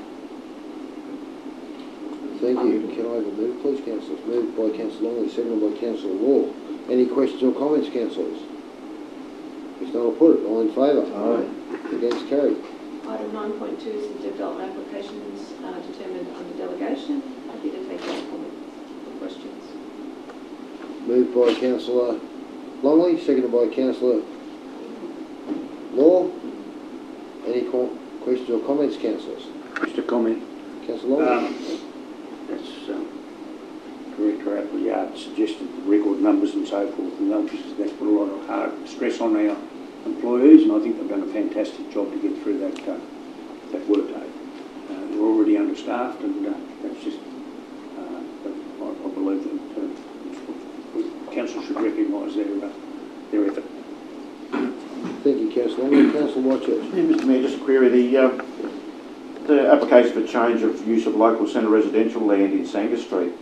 Thank you. Can I have a move, please, councillors? Moved by Councillor Longley, seconded by Councillor Law. Any questions or comments, councillors? If not, I'll put it. All in favour? Aye. Against? Carried. Item 9.2 is the development applications determined under delegation. Happy to take any comments or questions. Moved by Councillor Longley, seconded by Councillor Law. Any questions or comments, councillors? Just a comment. Councillor Longley. That's Director Appleyard suggested the record numbers and so forth, and obviously that's put a lot of hard stress on our employees, and I think they've done a fantastic job to get through that workload. They're already understaffed, and that's just, I believe that council should recognise their effort. Thank you, Councillor Longley. Councillor Whitechurch. Yeah, Mr Mayor, just a query. The application for change of use of local centre residential land in Sanger Street.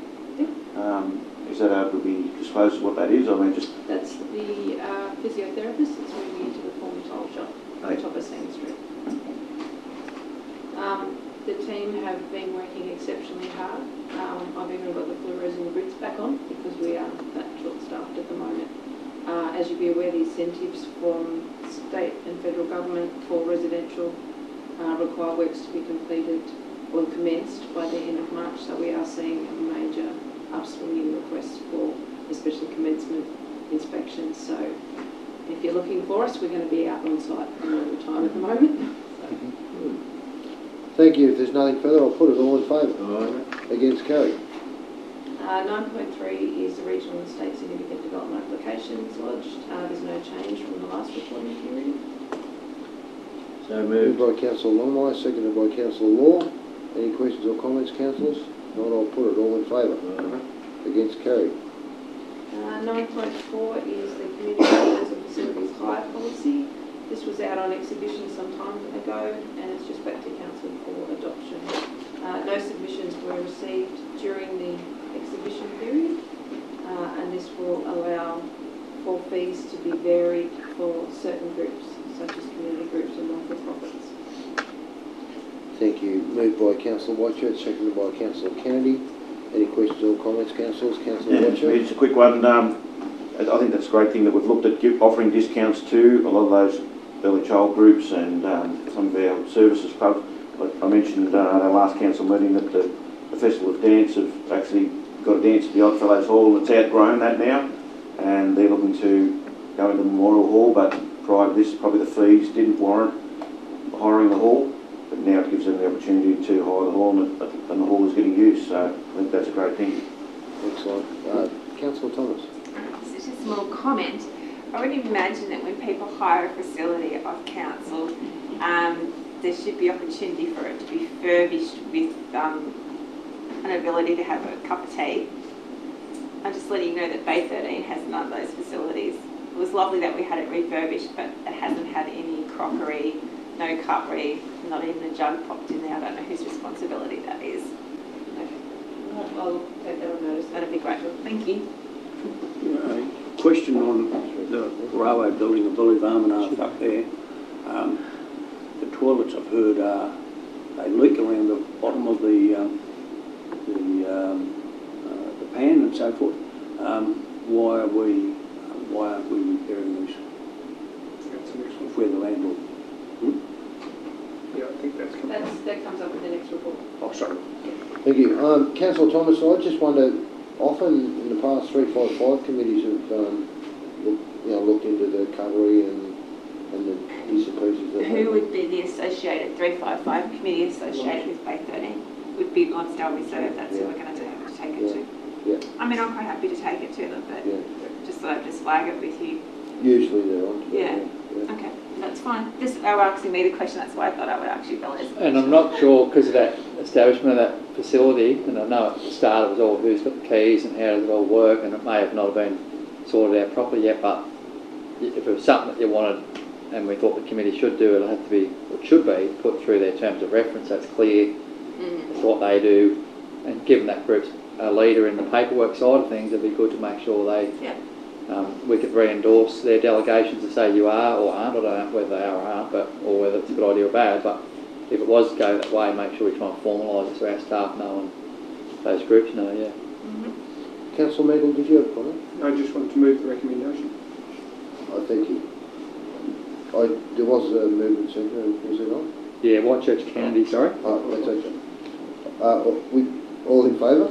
Is that able to be disclosed what that is? I mean, just... That's the physiotherapist that's moving into the former tile shop on top of Sanger Street. The team have been working exceptionally hard. I've even got the fluoros and the bricks back on because we are that short-staffed at the moment. As you'll be aware, the incentives from state and federal government for residential require works to be completed or commenced by the end of March, so we are seeing a major upswing in requests for especially commencement inspections. So if you're looking for us, we're going to be out on site all the time at the moment. Thank you. If there's nothing further, I'll put it. All in favour? Against? Carried. 9.3 is the regional and state significant development applications lodged. There's no change from the last reporting period. So moved by Councillor Longmire, seconded by Councillor Law. Any questions or comments, councillors? Not, I'll put it. All in favour? Against? Carried. 9.4 is the community areas and facilities hire policy. This was out on exhibition some time ago, and it's just back to council for adoption. No submissions were received during the exhibition period, and this will allow for fees to be varied for certain groups. such as community groups and not-for-profits. Thank you. Moved by Councillor Whitechurch, seconded by Councillor Kennedy. Any questions or comments, councillors? Councillor Whitechurch? Just a quick one. I think that's a great thing that we've looked at offering discounts to a lot of those early child groups and some of our services clubs. I mentioned at our last council meeting that the Festival of Dance have actually got a dance at the Oddfellows Hall. It's outgrown that now, and they're looking to go into the Memorial Hall, but prior to this, probably the fees didn't warrant hiring the hall, but now it gives them the opportunity to hire the hall, and the hall is getting used, so I think that's a great thing. Excellent. Councillor Thomas. It's just a small comment. I would imagine that when people hire a facility of council, there should be opportunity for it to be furbished with an ability to have a cup of tea. I'm just letting you know that Bay 13 has none of those facilities. It was lovely that we had it refurbished, but it hasn't had any crockery, no cutlery, not even a jug popped in there. I don't know whose responsibility that is. Okay. I'll take that on notice. That'd be great. Thank you. Question on the railway building, the Bully Varmanath up there. The toilets, I've heard, they leak around the bottom of the pan and so forth. Why aren't we repairing these? That's the next one. If we're the landlord. Yeah, I think That comes up in the next report. Oh, sorry. Thank you. Councillor Thomas, I just wonder, often in the past 355 committees have looked into the cutlery and the bits and pieces. That Who would be the associated 355 committee associated with Bay 13? Would be Lonsdale Reserve. That's who we're going to have to take it to. Yeah. I mean, I'm quite happy to take it to them, but just thought I'd just flag it with you. Usually they're on. Yeah. Okay, that's fine. They were asking me the question, that's why I thought I would actually fill it. And I'm not sure, because of that establishment of that facility, and I know at the start it was all who's got the keys and how does it all work, and it may have not been sorted out properly yet, but if it was something that you wanted and we thought the committee should do, it'll have to be, or should be, put through their terms of reference. That's clear as to what they do, and given that group's a leader in the paperwork side of things, it'd be good to make sure they we could re-endorse their delegations to say you are or aren't. I don't know whether they are or aren't, or whether it's a good idea or bad, but if it was to go that way, make sure we try and formalise it so our staff know and those groups know, Councillor Meagle, did you have a comment? I just wanted to move the recommendation. Thank you. There was a movement centre, was there not? Yeah, Whitechurch Kennedy, sorry. That's okay. All in favour?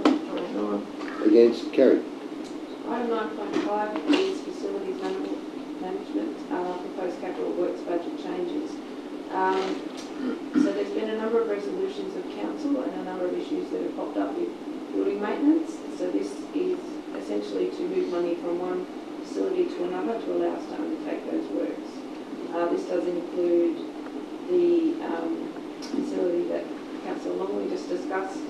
Against? Carried. Item 9.5 is facilities management, proposed capital works budget changes. So there's been a number of resolutions of council and a number of issues that have popped up with building maintenance. So this is essentially to move money from one facility to another to allow us to undertake those works. This does include the facility that Councillor Longley just discussed,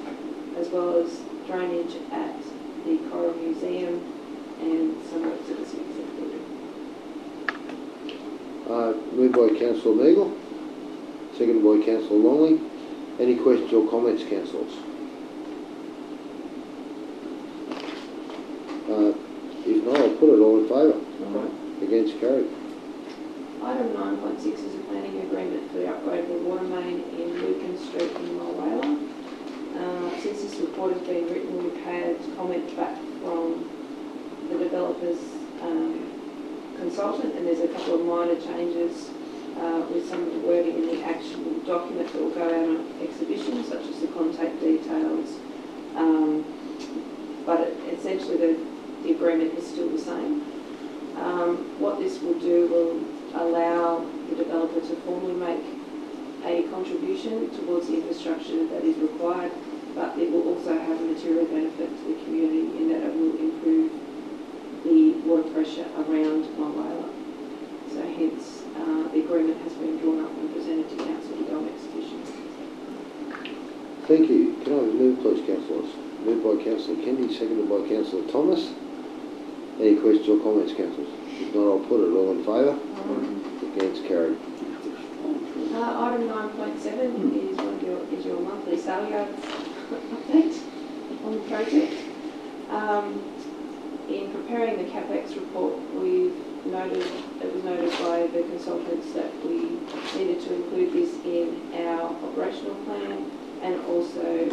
as well as drainage at the Coral Museum and some works at the Civic Centre building. Moved by Councillor Meagle, seconded by Councillor Longley. Any questions or comments, councillors? If not, I'll put it all in favour. Against? Carried. Item 9.6 is a planning agreement for the upgrade of the water main in Lucan Street in Mulwala. Since this report has been written, we've had comment back from the developer's consultant, and there's a couple of minor changes with some of the wording in the actual document that will go out on exhibition, such as the contact details. But essentially the agreement is still the same. What this will do will allow the developer to formally make a contribution towards the infrastructure that is required, but it will also have a material benefit to the community in that it will improve the water pressure around Mulwala. So hence, the agreement has been drawn up and presented to council to go on execution. Thank you. Can I have a move, please, councillors? Moved by Councillor Kennedy, seconded by Councillor Thomas. Any questions or comments, councillors? If not, I'll put it all in favour. Against? Carried. Item 9.7 is your monthly sale yards update on the project. in preparing the CapEx report, it was noted by the consultants that we needed to include this in our operational plan and also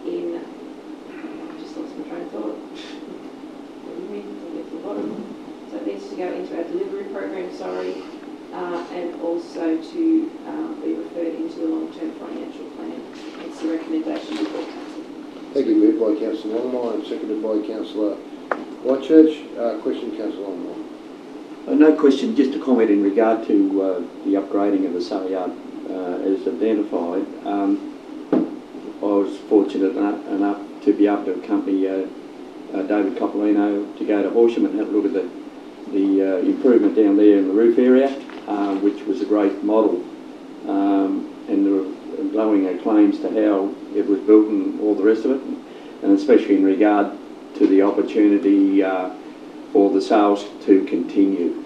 in, I just lost my train of thought. I'll get to the bottom. So it needs to go into our delivery program, and also to be referred into the long-term financial plan. It's the recommendation before council. Thank you. Moved by Councillor Longmire and seconded by Councillor Whitechurch. Question, Councillor Longmire. No question, just a comment in regard to the upgrading of the sale yard as identified. I was fortunate enough to be able to accompany David Coppolino to go to Horsham and have a look at the improvement down there in the roof area, which was a great model, and there were glowing acclaims to how it was built and all the rest of it, and especially in regard to the opportunity for the sales to continue.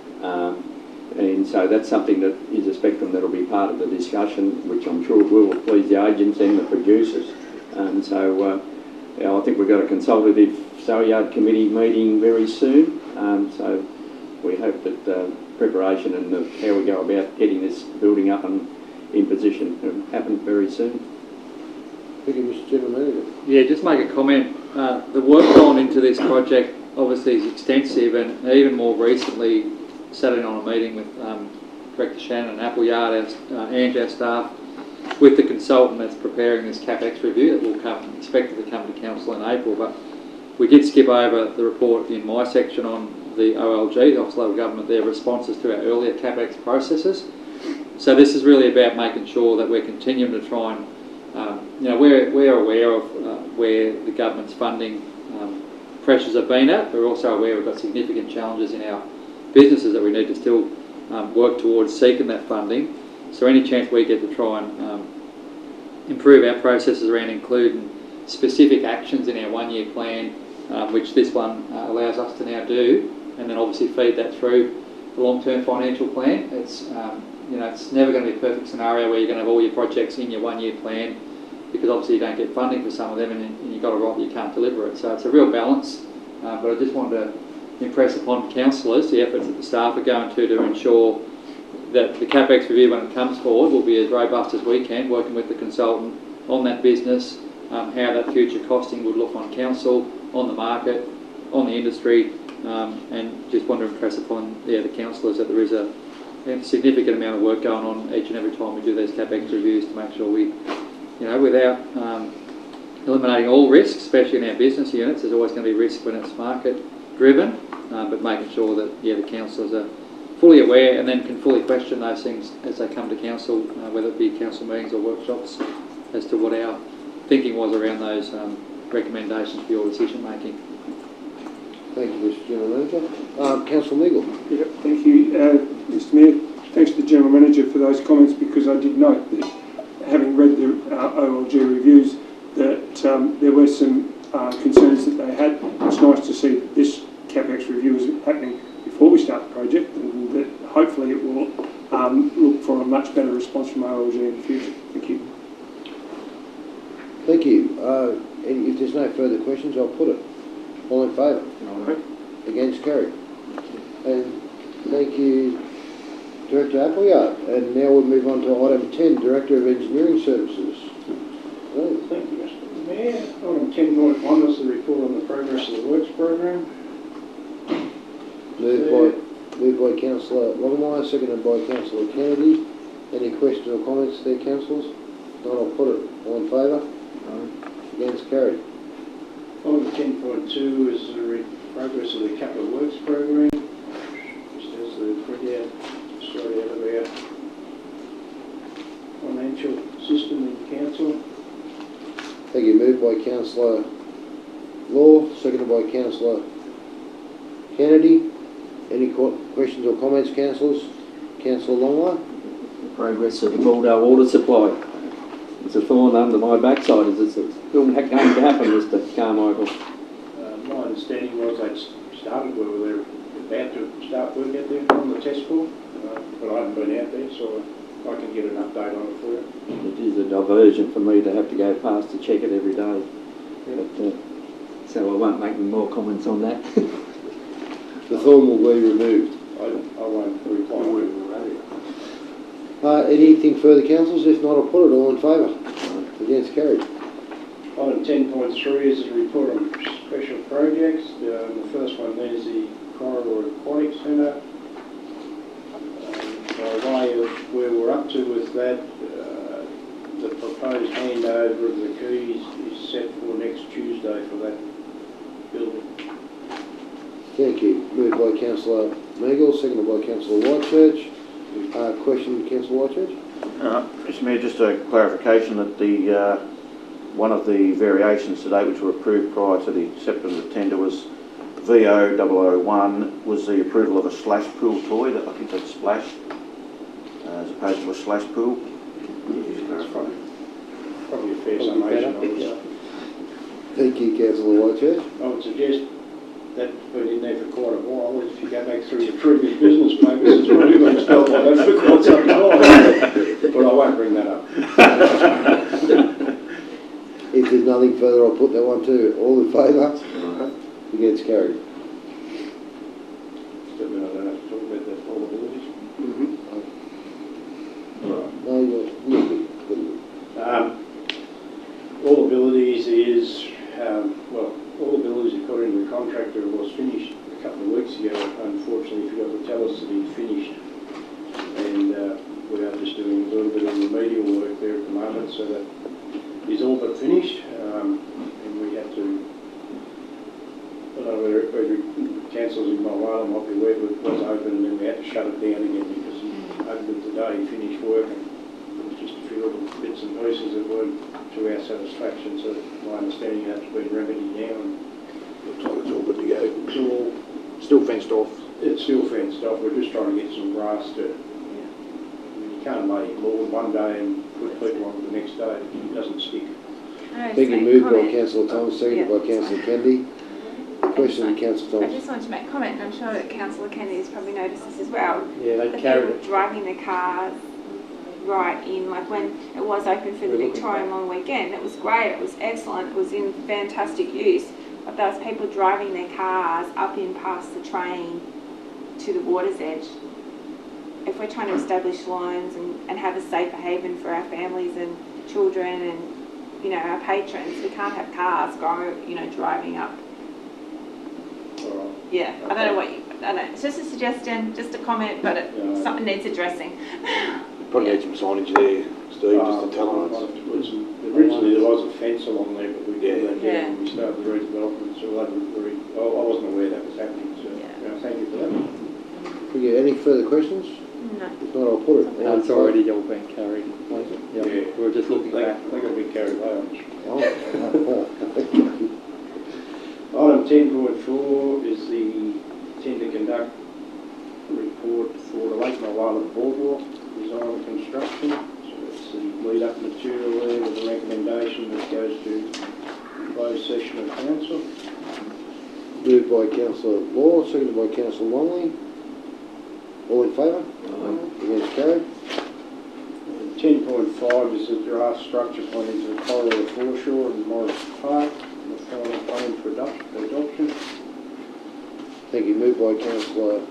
And so that's something that is a spectrum that will be part of the discussion, which I'm sure will please the agents and the producers. And so I think we've got a consultative sale yard committee meeting very soon. So we hope that preparation and how we go about getting this building up and in position will happen very soon. Thank you, Mr. General Manager. Yeah, just make a comment. The work gone into this project obviously is extensive, and even more recently, sat in on a meeting with Director Shannon and Appleyard, our staff, with the consultant that's preparing this CapEx review that will come, expected to come to council in April. But we did skip over the report in my section on the OLG, the Office of Local Government, their responses to our earlier CapEx processes. So this is really about making sure that we're continuing to try and, we're aware of where the government's funding pressures have been at. We're also aware we've got significant challenges in our businesses that we need to still work towards seeking that funding. So any chance we get to try and improve our processes around including specific actions in our one-year plan, which this one allows us to now do, and then obviously feed that through the long-term financial plan. It's it's never going to be a perfect scenario where you're going to have all your projects in your one-year plan, because obviously you don't get funding for some of them, and you've got to write that you can't deliver it. So it's a real balance. But I just wanted to impress upon councillors the efforts that the staff are going to ensure that the CapEx review, when it comes forward, will be as robust as we can, working with the consultant on that business, how that future costing would look on council, on the market, on the industry, and just want to impress upon the councillors that there is a significant amount of work going on each and every time we do these CapEx reviews to make sure we, without eliminating all risks, especially in our business units. There's always going to be risk when it's market driven, but making sure that the councillors are fully aware and then can fully question those things as they come to council, whether it be council meetings or workshops, as to what our thinking was around those recommendations for your decision making. Thank you, Mr. General Manager. Councillor Meagle. Yeah, thank you, Mr. Mayor. Thanks to the General Manager for those comments, because I did note that, having read the OLG reviews, that there were some concerns that they had. It's nice to see that this CapEx review is happening before we start the project, and that hopefully it will look for a much better response from OLG in the future. Thank you. Thank you. If there's no further questions, I'll put it. All in favour? Against? Carried. And thank you, Director Appleyard. And now we'll move on to item 10, Director of Engineering Services. Thank you, Mr. Mayor. Item 10.1 is the report on the progress of the works program. Moved by Councillor Longmire, seconded by Councillor Kennedy. Any questions or comments there, councillors? Not, I'll put it. All in favour? Against? Carried. Item 10.2 is the progress of the capital works program, just as the printout straight out of our financial system in council. Thank you. Moved by Councillor Law, seconded by Councillor Kennedy. Any questions or comments, councillors? Councillor Longmire. Progress of the Bordeaux water supply. It's a thorn under my backside. Is it still going to happen, Mr. Carmichael? My understanding was they'd started where they were about to start work out there on the test pool, but I haven't been out there, so I can get an update on it for you. It is a diversion for me to have to go past to check it every day. But so I won't make any more comments on that. The thorn will be removed. I won't reply. Anything further, councillors? If not, I'll put it. All in favour? Against, carried. Item 10.3 is a report on special projects. The first one there is the Caravan Aquatic Centre. By way of where we're up to with that, the proposed handover of the keys is set for next Tuesday for that building. Thank you. Moved by Councillor Meagle, seconded by Councillor Whitechurch. Question, Councillor Whitechurch? Mr Mayor, just a clarification that the one of the variations today which were approved prior to the acceptance of the tender was VO001 was the approval of a slash pool toy, that I think that's splash, as opposed to a slash pool. Just clarify. Probably a fair summation, I would say. Thank you, Councillor Whitechurch. I would suggest that's been in there for quite a while. If you go back through your previous business papers, it's probably been spelled like that for quite some time. But I won't bring that up. If there's nothing further, I'll put that one too. All in favour? Against, carried. Doesn't mean I don't have to talk about their probabilities. No, you're good. All abilities is, all abilities according to the contractor was finished a couple of weeks ago. Unfortunately, he forgot to tell us that he'd finished. And we are just doing a little bit of remedial work there at the moment, so that is all but finished. And we have to, I don't know whether councils in Mulwala might be aware, but it was open and then we had to shut it down again because he opened it today, he finished work, and it was just a few little bits and pieces that weren't to our satisfaction. So my understanding that's been remedied now, and Looks like it's all good to go. it's all, Still fenced off. it's still fenced off. We're just trying to get some grass to, I mean, you can't lay lawn one day and put people on the next day. It doesn't stick. Thank you. Moved by Councillor Thomas, seconded by Councillor Kennedy. Question, Councillor I Thomas. just wanted to make a comment, and I'm sure that Councillor Kennedy has probably noticed this as well. Yeah, The they carried people it. driving their cars right in, like when it was open for the Victorian long weekend, it was great, it was excellent, it was in fantastic use, but there was people driving their cars up in past the train to the water's edge. If we're trying to establish lines and have a safer haven for our families and children and, you know, our patrons, we can't have cars driving up. All right. Yeah, I don't know what you, I don't know, it's just a suggestion, just a comment, but something needs addressing. Probably need some signage there, Steve, just to tell them. Originally there was a fence along there, but we did that Yeah. down when we started the redevelopment, so I wasn't aware that was happening, so thank you for that. Yeah, any further questions? No. If not, I'll put it. All in It's favour? already all been carried. Yeah, we were just looking They back. got a bit carried away on us. Oh. Item 10.4 is the tender conduct report for the Lake Mulwala Boardwalk design and construction. So it's the lead up material there with a recommendation that goes to closed session of council. Moved by Councillor Law, seconded by Councillor Longley. All in favour? Against, carried. 10.5 is the draft structure plan to the corridor foreshore and Morris Park, and the final plan for adoption. Thank you. Moved by Councillor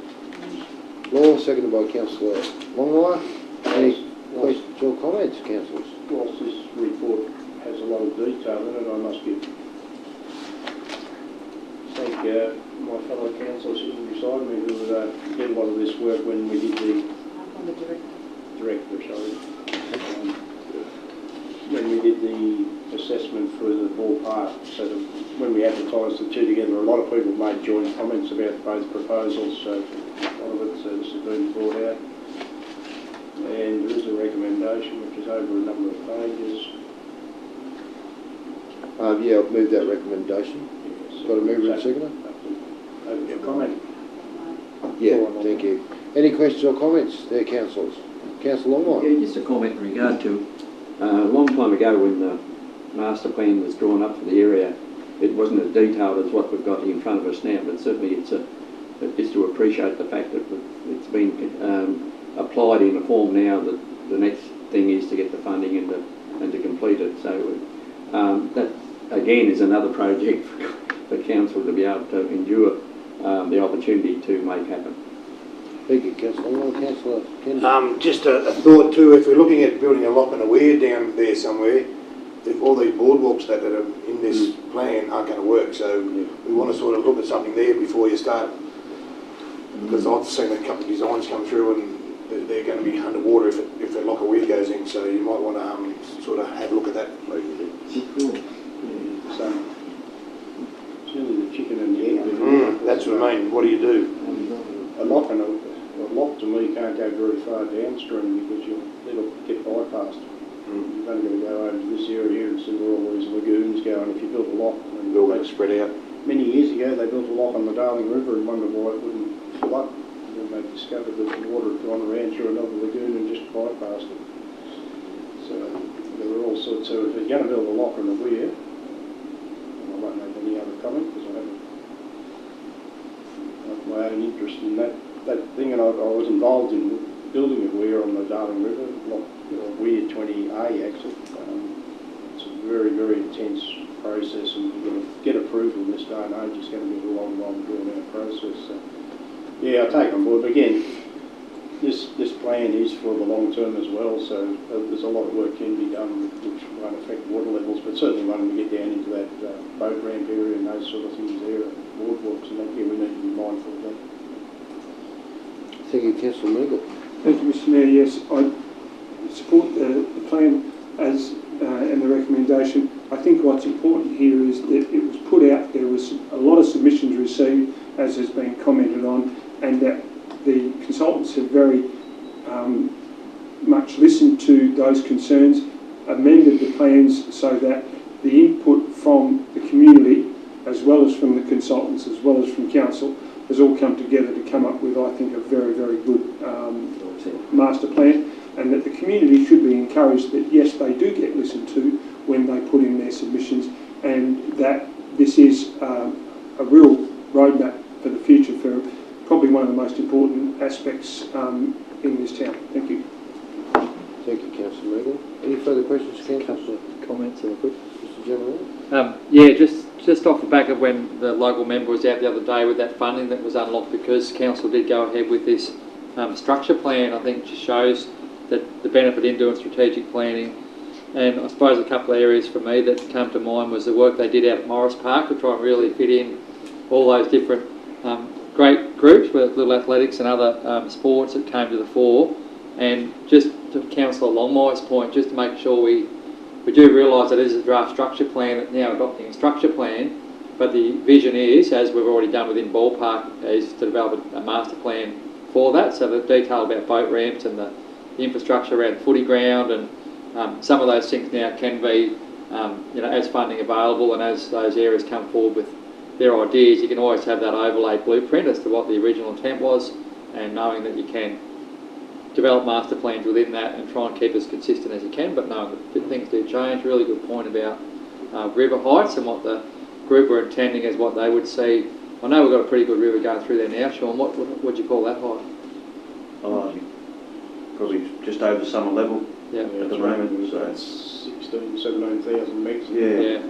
Law, seconded by Councillor Longmire. Any questions or comments, councillors? Whilst this report has a lot of detail in it, I must thank my fellow councillors sitting beside me who did a lot of this work when we did the director, sorry. When we did the assessment for the Ballpark, so that when we advertised the two together, a lot of people made joint comments about both proposals, so a lot of it, so this has been brought out. And there is a recommendation which is over a number of pages. Yeah, I've moved that recommendation. Got a mover and seconder? Over to comment. Yeah, thank you. Any questions or comments there, councillors? Councillor Longmire? Yeah, just a comment in regard to a long time ago when the master plan was drawn up for the area, it wasn't as detailed as what we've got in front of us now, but certainly it's just to appreciate the fact that it's been applied in a form now that the next thing is to get the funding and to complete it. So that again is another project for council to be able to endure the opportunity to make happen. Thank you, Councillor. Councillor Kennedy. Just a thought too, if we're looking at building a lock and a weir down there somewhere, if all these boardwalks that are in this plan aren't going to work, so we want to sort of look at something there before you start. Because I've seen a couple of designs come through and they're going to be underwater if the lock and weir goes in, so you might want to sort of have a look at that. So, it's really the chicken and the egg. That's what I mean. What do you do? A lock and a lock to me can't go very far downstream because it'll get bypassed. You've only got to go over to this area here and see where all these lagoons go, and if you built a lock, and Build it spread out. many years ago they built a lock on the Darling River and wondered why it wouldn't fill up. And then they discovered that the water had gone around through another lagoon and just bypassed it. So there were all sorts. So if you're going to build a lock and a weir, and I won't make any other comment because I haven't my own interest in that thing, and I was involved in building a weir on the Darling River, weir 20A actually. It's a very, very intense process, and you've got to get approval in this day and age. It's going to be a long, drawn out process. So, yeah, I take on board. But again, this plan is for the long term as well, so there's a lot of work can be done which won't affect water levels, but certainly when we get down into that boat ramp area and those sort of things there, and boardwalks and that, yeah, we need to be mindful of that. Thank you, Councillor Mule. Thank you, Mr Mayor. Yes, I support the plan as and the recommendation. I think what's important here is that it was put out, there was a lot of submissions received, as has been commented on, and that the consultants have very much listened to those concerns, amended the plans so that the input from the community, as well as from the consultants, as well as from council, has all come together to come up with, I think, a very, very good master plan, and that the community should be encouraged that, yes, they do get listened to when they put in their submissions, and that this is a real roadmap for the future for probably one of the most important aspects in this town. Thank you. Thank you, Councillor Mule. Any further questions, Councillor? Comments, if I could. Mr General? Yeah, just off the back of when the local member was out the other day with that funding that was unlocked because council did go ahead with this structure plan, I think just shows that the benefit in doing strategic planning. And I suppose a couple of areas for me that come to mind was the work they did out at Morris Park to try and really fit in all those different great groups with little athletics and other sports that came to the fore. And just to Councillor Longmire's point, just to make sure we do realise that it is a draft structure plan that now adopting a structure plan, but the vision is, as we've already done within Ballpark, is to develop a master plan for that. So the detail about boat ramps and the infrastructure around the footy ground and some of those things now can be, as funding available and as those areas come forward with their ideas, you can always have that overlay blueprint as to what the original intent was, and knowing that you can develop master plans within that and try and keep as consistent as you can, but knowing that things do change. Really good point about river heights and what the group were intending as what they would see. I know we've got a pretty good river going through there now, Sean. What would you call that height? Probably just over summer level Yeah. at the moment. So That's 16,000, 17,000 megs, Yeah.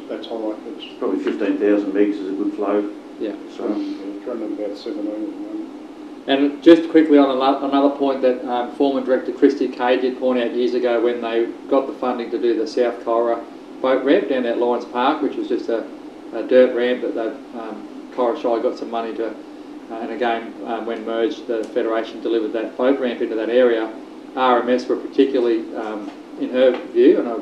that's high. It's probably 15,000 megs is a good flow. Yeah. So running about 17 at the moment. And just quickly on another point that former Director Christy Kay did point out years ago when they got the funding to do the South Cora boat ramp down at Lions Park, which was just a dirt ramp that Cora Shire got some money to, and again when merged the Federation delivered that boat ramp into that area. RMS were particularly, in her view, and I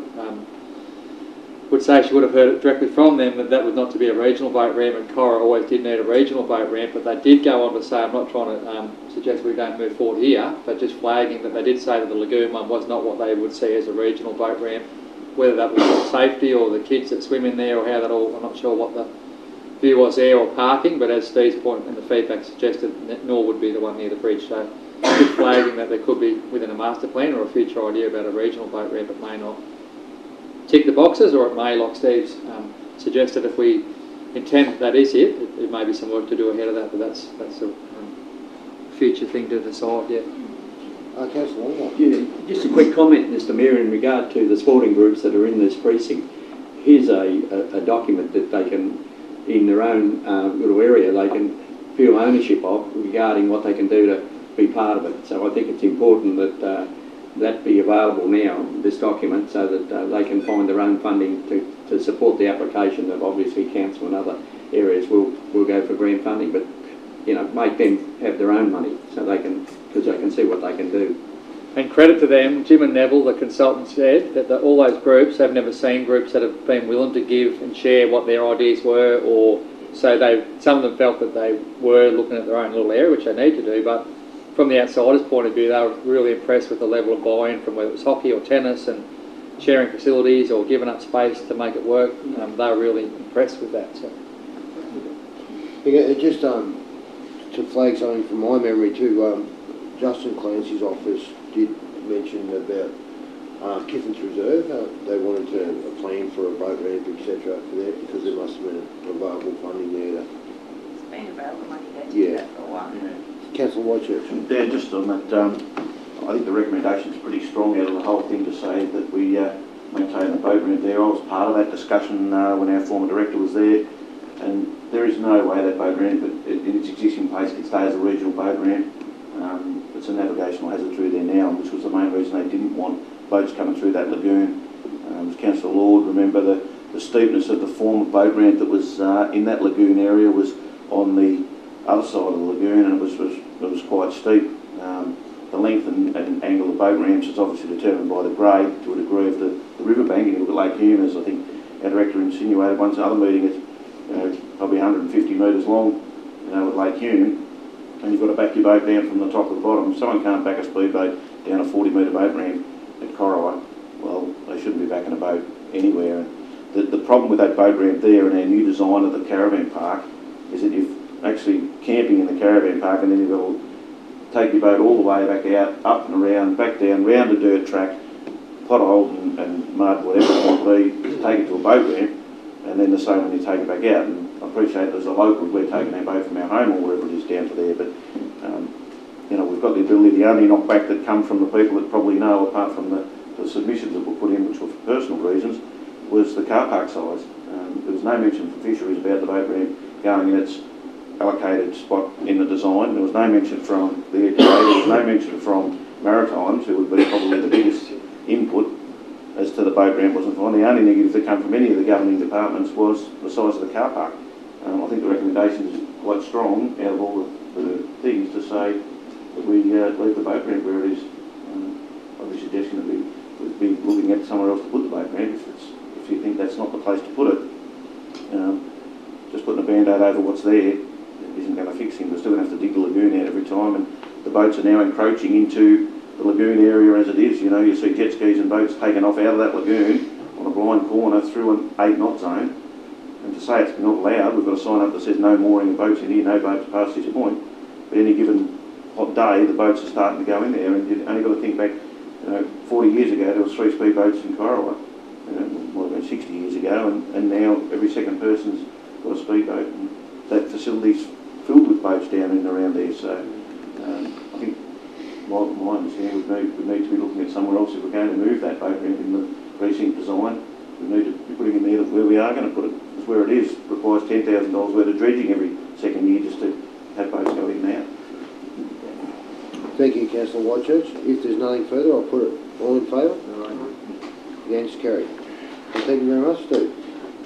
would say she would have heard it directly from them, that was not to be a regional boat ramp, and Cora always did need a regional boat ramp, but they did go on to say, I'm not trying to suggest we don't move forward here, but just flagging that they did say that the lagoon one was not what they would see as a regional boat ramp, whether that was for safety or the kids that swim in there or how that all, I'm not sure what the view was there, or parking, but as Steve's point and the feedback suggested, nor would be the one near the bridge, so just flagging that there could be within a master plan or a future idea about a regional boat ramp. It may not tick the boxes, or it may, like Steve's suggested, if we intend that is it may be some work to do ahead of that, but that's a future thing to decide, yeah. Councillor Longmire. Yeah, just a quick comment, Mr Mayor, in regard to the sporting groups that are in this precinct. Here's a document that they can in their own little area they can feel ownership of regarding what they can do to be part of it. So I think it's important that that be available now, this document, so that they can find their own funding to support the application. That obviously council and other areas will go for grant funding, but you know, make them have their own money so they can, because they can see what they can do. And credit to them, Jim and Neville, the consultants, said that all those groups, they've never seen groups that have been willing to give and share what their ideas were, or so some of them felt that they were looking at their own little area, which they need to do, but from the outsider's point of view, they were really impressed with the level of buy-in from whether it was hockey or tennis and sharing facilities or giving up space to make it work. They were really impressed with that. So. Yeah, just to flag something from my memory too, Justin Clancy's office did mention about Kiffin's Reserve. They wanted to plan for a boat ramp, etc. for there, because there must have been available funding there. It's been available money there to Yeah. do that for a while. Councillor Whitechurch. Yeah, just on that, I think the recommendation is pretty strong out of the whole thing to say that we maintain the boat ramp there. I was part of that discussion when our former director was there, and there is no way that boat ramp in its existing place could stay as a regional boat ramp. It's a navigational hazard through there now, which was the main reason they didn't want boats coming through that lagoon. As Councillor Lord, remember the steepness of the former boat ramp that was in that lagoon area was on the other side of the lagoon, and it was quite steep. The length and angle of boat ramps is obviously determined by the grade to a degree of the riverbank. And you look at Lake Hume, as I think our director insinuated once in another meeting, it's probably 150 metres long, with Lake Hume, and you've got to back your boat down from the top to the bottom. Someone can't back a speedboat down a 40-metre boat ramp at Caravan. Well, they shouldn't be backing a boat anywhere. The problem with that boat ramp there and our new design of the Caravan Park is that you're actually camping in the Caravan Park, and then you've got to take your boat all the way back out, up and around, back down, round a dirt track, potholes and mud, whatever it might be, to take it to a boat ramp, and then the same when you take it back out. And I appreciate as a local, we're taking our boat from our home or wherever it is down to there, but we've got the ability. The only knockback that come from the people that probably know, apart from the submissions that were put in, which were for personal reasons, was the car park size. There was no mention from Fisheries about the boat ramp going in its allocated spot in the design. There was no mention from the EPA, there was no mention from Maritimes, who would be probably the biggest input as to the boat ramp wasn't fine. The only negative that came from any of the governing departments was the size of the car park. I think the recommendation is quite strong out of all the things to say that we leave the boat ramp where it is. I'd be suggesting that we'd be looking at somewhere else to put the boat ramp if you think that's not the place to put it. Just putting a band-aid over what's there isn't going to fix him. We're still going to have to dig the lagoon out every time, and the boats are now encroaching into the lagoon area as it is. You see jet skis and boats taken off out of that lagoon on a blind corner through an 8-knot zone. And to say it's not allowed, we've got a sign up that says no mooring of boats in here, no boats past this point. But any given hot day, the boats are starting to go in there, and you've only got to think back, 40 years ago there was 3 speedboats in Caravan. Might have been 60 years ago, and now every second person's got a speedboat, and that facility's filled with boats down and around there. So I think my understanding we need to be looking at somewhere else if we're going to move that boat ramp in the precinct design. We need to be putting in there where we are going to put it. Because where it is requires $10,000 worth of dredging every second year just to have boats go in and out. Thank you, Councillor Whitechurch. If there's nothing further, I'll put it all in favour. Against, carried. And thank you very much, Steve.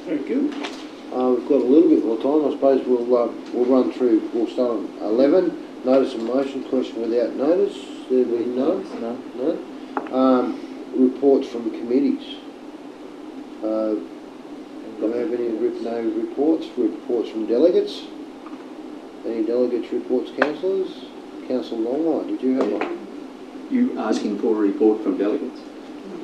Thank you. We've got a little bit more time. I suppose we'll run through. We'll start on 11. Notice of motion, question without notice. There be none. No. Reports from committees. Do we have any reports? Reports from delegates? Any delegates' reports, councillors? Councillor Longline, did you have one? You asking for a report from delegates?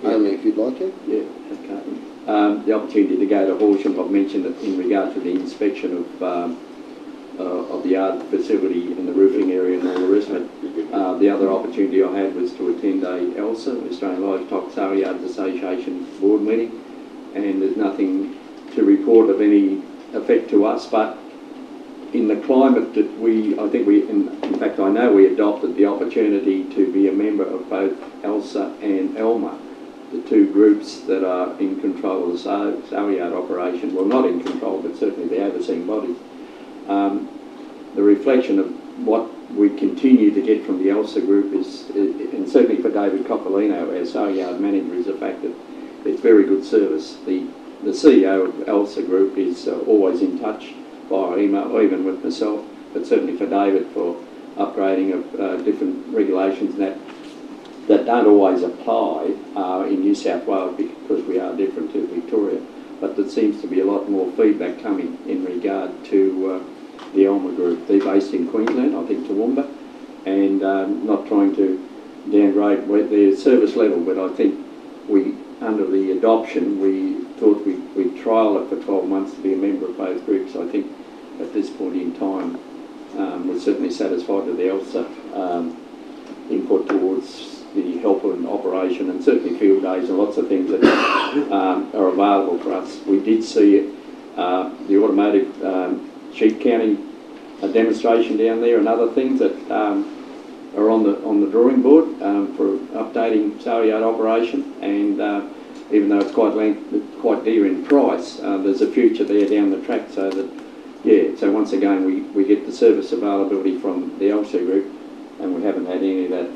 Only if you'd like it. Yeah, okay. The opportunity to go to Horsham, I've mentioned that in regard to the inspection of the art facility and the roofing area and all the rest of it. The other opportunity I had was to attend a ELSA, Australian Livestock Sale Yards Association board meeting, and there's nothing to report of any effect to us, but in the climate that in fact I know we adopted the opportunity to be a member of both ELSA and ELMA, the two groups that are in control of the sale yard operation, well, not in control, but certainly the overseeing bodies, the reflection of what we continue to get from the ELSA group is, and certainly for David Coppolino, our sale yard manager, is the fact that it's very good service. The CEO of ELSA group is always in touch via email, or even with myself, but certainly for David for upgrading of different regulations that don't always apply in New South Wales because we are different to Victoria, but there seems to be a lot more feedback coming in regard to the Elmer group. They're based in Queensland, I think Toowoomba, and not trying to downgrade their service level, but I think under the adoption, we thought we'd trial it for 12 months to be a member of both groups. I think at this point in time, we're certainly satisfied with the ELSA input towards the help and operation, and certainly field days and lots of things that are available for us. We did see the automotive sheep counting demonstration down there and other things that are on the drawing board for updating sale yard operation, and even though it's quite dear in price, there's a future there down the track, so that, yeah, so once again we get the service availability from the ELSA group, and we haven't had any of that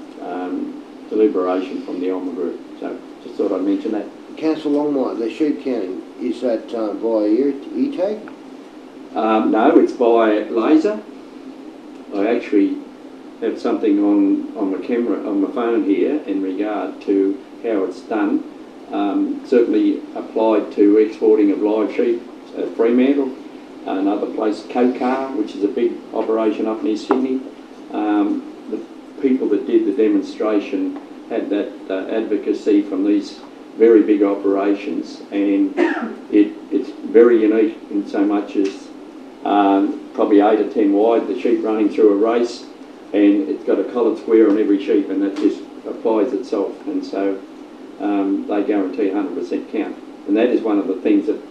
deliberation from the Elmer group. So just thought I'd mention that. Councillor Longmire, the sheep counting, is that via e-tag? No, it's by laser. I actually have something on my camera, on my phone here, in regard to how it's done. Certainly applied to exporting of live sheep at Fremantle, another place, Kokar, which is a big operation up near Sydney. The people that did the demonstration had that advocacy from these very big operations, and it's very unique in so much as probably 8 or 10 wide, the sheep running through a race, and it's got a coloured square on every sheep, and that just applies itself, and so they guarantee 100% count. And that is one of the things that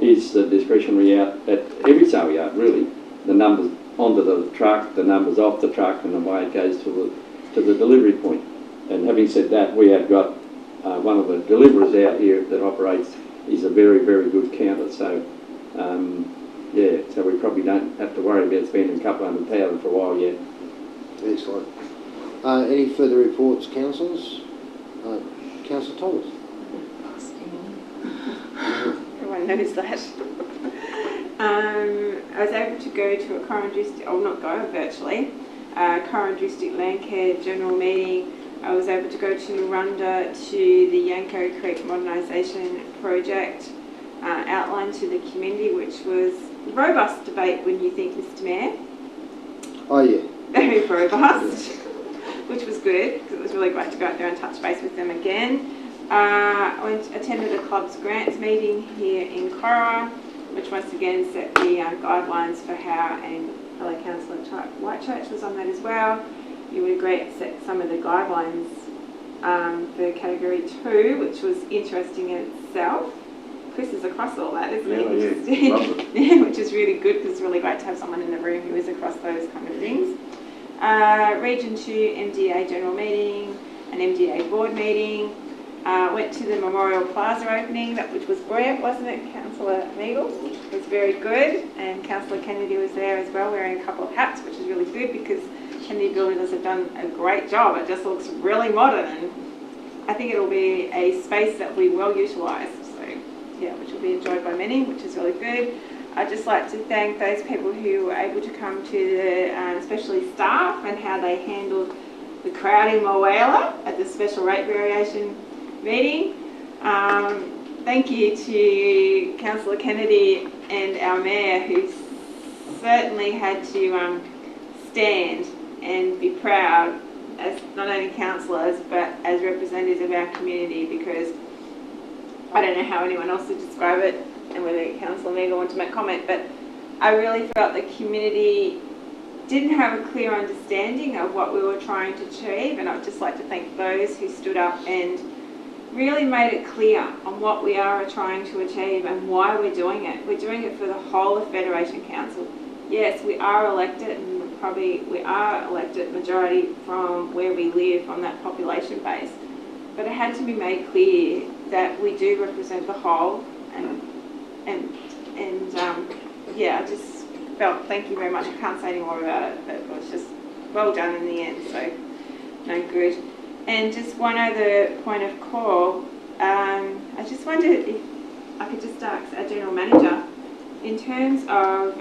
is the discretionary out at every sale yard, really. The numbers onto the truck, the numbers off the truck, and the way it goes to the delivery point. And having said that, we have got one of the deliverers out here that operates, is a very, very good counter, so yeah, so we probably don't have to worry about spending a couple $100,000 for a while yet. Excellent. Any further reports, councillors? Councillor Thomas. Everyone knows that. I was able to go to a Caravan District, virtually, Caravan District Land Care General Meeting. I was able to go to Narunda to the Yanko Creek Modernisation Project, outlined to the community, which was a robust debate, wouldn't you think, Mr Mayor? Oh yeah. Very robust, which was good, because it was really great to go out there and touch base with them again. I attended the club's grants meeting here in Cora, which once again set the guidelines for how, and fellow councillor Whitechurch was on that as well. You would agree it set some of the guidelines for category 2, which was interesting in itself. Chris is across all that, isn't he? Yeah, which is really good, because it's really great to have someone in the room who is across those kind of things. Region 2 MDA General Meeting, an MDA Board meeting. Went to the Memorial Plaza opening, which was brilliant, wasn't it, Councillor Meagle? It was very good, and Councillor Kennedy was there as well, wearing a couple of hats, which is really good, because Kennedy builders have done a great job. It just looks really modern, and I think it'll be a space that we will utilise. So, yeah, which will be enjoyed by many, which is really good. I'd just like to thank those people who were able to come to the, especially staff, and how they handled the crowd in Moala at the special rate variation meeting. Thank you to Councillor Kennedy and our Mayor, who certainly had to stand and be proud as not only councillors but as representatives of our community, because I don't know how anyone else would describe it, and whether Councillor Meagle wanted to make comment, but I really felt the community didn't have a clear understanding of what we were trying to achieve, and I'd just like to thank those who stood up and really made it clear on what we are trying to achieve and why we're doing it. We're doing it for the whole of Federation Council. Yes, we are elected, and we are elected majority from where we live on that population base. but it had to be made clear that we do represent the whole, and yeah, I just felt, thank you very much. I can't say any more about it, but it was just well done in the end, so no good. And just one other point of call, I just wondered if I could just ask our General Manager, in terms of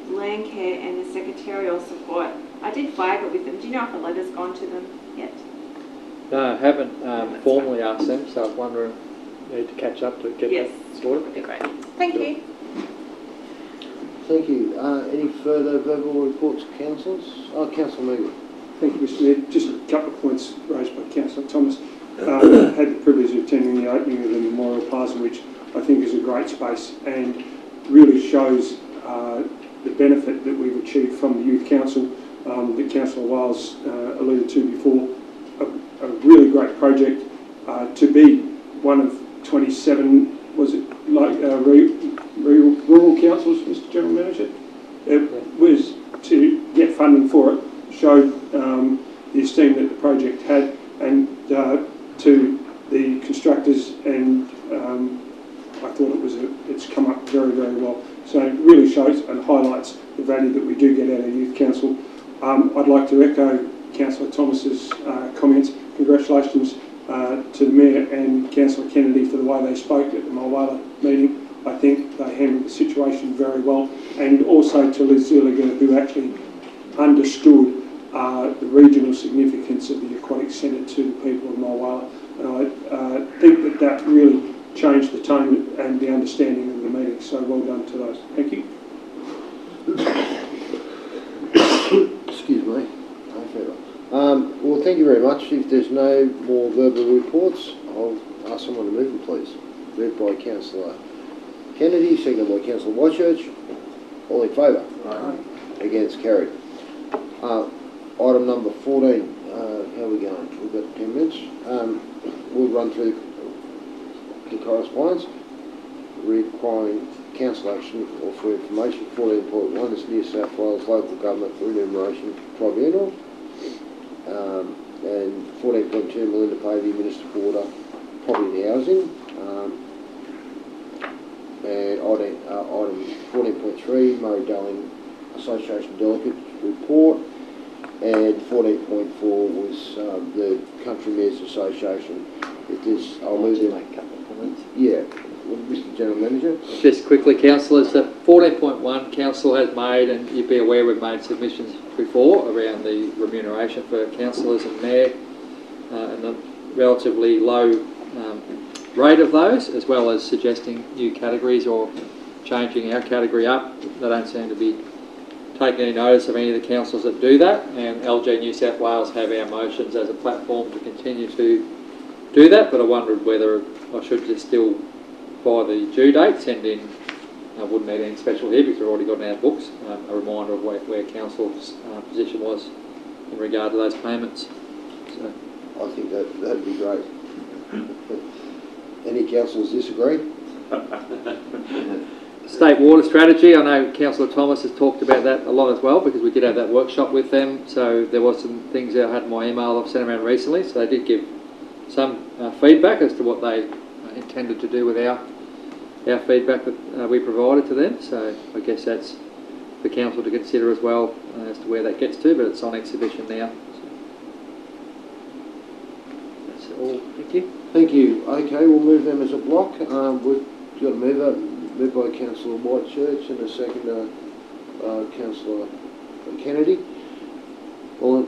land care and the secretarial support, I did flag it with them. Do you know if a letter's gone to them yet? No, I haven't formally asked them, so I was wondering, need to catch up to get Yes, that sorted. would be great. Thank you. Thank you. Any further verbal reports, councillors? Councillor Meagle. Thank you, Mr Mayor. Just a couple of points raised by Councillor Thomas. I had the privilege of attending the opening of the Memorial Plaza, which I think is a great space and really shows the benefit that we've achieved from the Youth Council that Councillor Wiles alluded to before. A really great project to be one of 27, was it like rural councils, Mr General Manager? It was to get funding for it, showed the esteem that the project had, and to the constructors, and I thought it's come up very, very well. So it really shows and highlights the value that we do get out of Youth Council. I'd like to echo Councillor Thomas's comments. Congratulations to the Mayor and Councillor Kennedy for the way they spoke at the Mulwala meeting. I think they handled the situation very well, and also to Liz Zilliger, who actually understood the regional significance of the Aquatic Centre to the people of Mulwala. And I think that really changed the tone and the understanding of the meeting. So well done to those. Thank you. Excuse me. No further. Well, thank you very much. If there's no more verbal reports, I'll ask someone to move it, please. Moved by Councillor Kennedy, seconded by Councillor Whitechurch. All in favour? Aye. Against, carried. Item number 14. How are we going? We've got 10 minutes. We'll run through the correspondence requiring council action or for information. 14.1 is New South Wales Local Government Remuneration Tribunal. And 14.2, Melinda Pavey, Minister for Water, Property and Housing. And item 14.3, Murray Darling Association Delegate Report. And 14.4 was the Country Mayors Association. I'll move them. Make a couple of comments. Yeah, Mr General Manager. Just quickly, councillors, that 14.1 council has made, and you'd be aware we've made submissions before around the remuneration for councillors and mayor, and the relatively low rate of those, as well as suggesting new categories or changing our category up. They don't seem to be taking any notice of any of the councils that do that, and LG New South Wales have our motions as a platform to continue to do that, but I wondered whether I should just still, by the due date, send in, I wouldn't need anything special here because we've already got in our books, a reminder of where council's position was in regard to those payments. So, I think that'd be great. Any councillors disagree? State water strategy, I know Councillor Thomas has talked about that a lot as well, because we did have that workshop with them, so there was some things that I had in my email I've sent around recently, so they did give some feedback as to what they intended to do with our feedback that we provided to them, so I guess that's for council to consider as well as to where that gets to, but it's on exhibition now. So that's all, thank you. Thank you. Okay, we'll move them as a block. We've got a moved by Councillor Whitechurch and a second Councillor Kennedy. Well,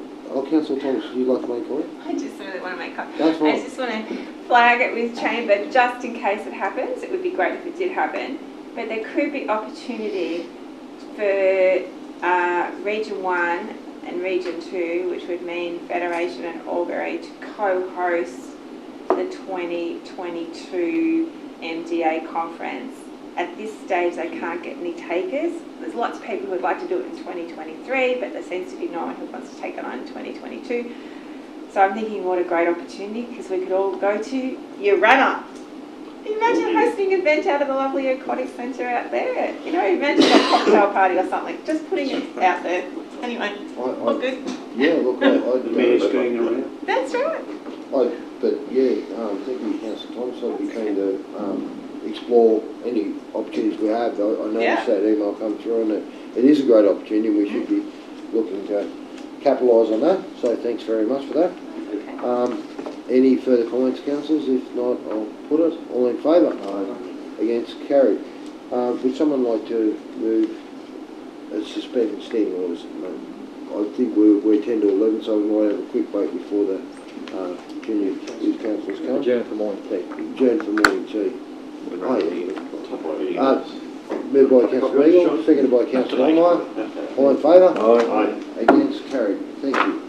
Councillor Thomas, would you like to make a comment? I just really want to make comment. That's right. I just want to flag it with Chamber just in case it happens. It would be great if it did happen. But there could be opportunity for Region 1 and Region 2, which would mean Federation and Albury, to co-host the 2022 MDA conference. At this stage, they can't get any takers. There's lots of people who would like to do it in 2023, but there seems to be no one who wants to take it on in 2022. So I'm thinking what a great opportunity, because we could all go to Urana. Imagine hosting an event out of the lovely Aquatic Centre out there. You know, imagine a cocktail party or something. Just putting it out there. Anyway, all good. Yeah, look, The mayor's going around. That's right. Thank you, Councillor Thompson. I'd be keen to explore any opportunities we have. I noticed that email come through, and it is a great opportunity. We should be looking to capitalise on that. So thanks very much for that. Any further comments, councillors? If not, I'll put it. All in favour? Against? Carried. Would someone like to move suspended standing orders at the moment? I think we're 10 to 11, so we might have a quick break before the junior youth councillors come. Adjourn for morning tea. Adjourn for morning tea. Moved by Councillor Eagle, seconded by Councillor Olmeyer. All in favour? Aye. Against? Carried. Thank you.